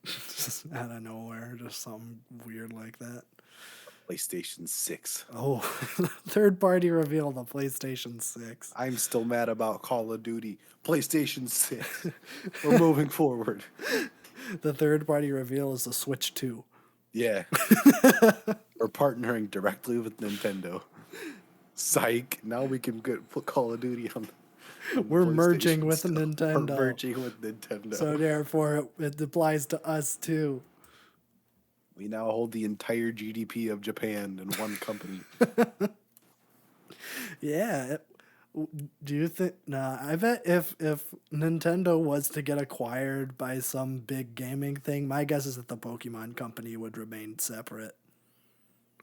Just out of nowhere, just something weird like that. PlayStation 6. Oh, third party reveal the PlayStation 6. I'm still mad about Call of Duty. PlayStation 6. We're moving forward. The third party reveal is the Switch 2. Yeah. We're partnering directly with Nintendo. Psych. Now we can put Call of Duty on. We're PlayStation merging with still. Nintendo. We're merging with Nintendo. So therefore, it applies to us too. We now hold the entire GDP of Japan in one company. Yeah. Do you think? Nah, I bet if Nintendo was to get acquired by some big gaming thing, my guess is that the Pokemon company would remain separate.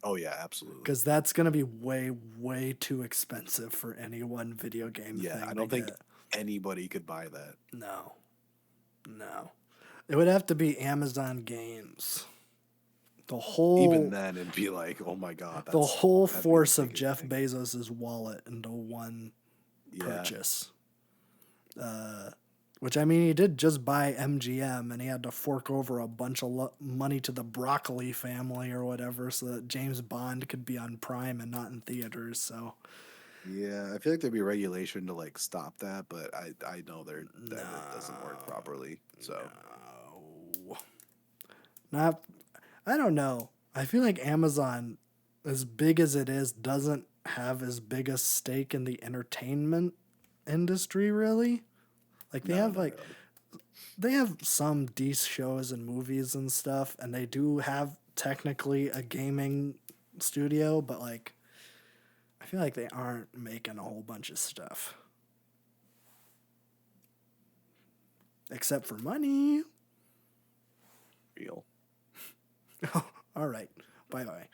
Oh yeah, absolutely. Because that's gonna be way too expensive for any one video game thing. Yeah, I don't think anybody could buy that. No. It would have to be Amazon Games. The whole Even then, it'd be like, oh my god, the whole that'd be force the of biggest Jeff thing. Bezos' wallet into one Yeah. purchase. Which, I mean, he did just buy MGM, and he had to fork over a bunch of money to the Broccoli family or whatever so that James Bond could be on Prime and not in theaters. So Yeah, I feel like there'd be regulation to like stop that, but I know that it doesn't work properly. So not, I don't know. I feel like Amazon, as big as it is, doesn't have as big a stake in the entertainment industry, really. Like they have like they have some decent shows and movies and stuff, and they do have technically a gaming studio, but like I feel like they aren't making a whole bunch of stuff. Except for money. real. All right. Bye-bye.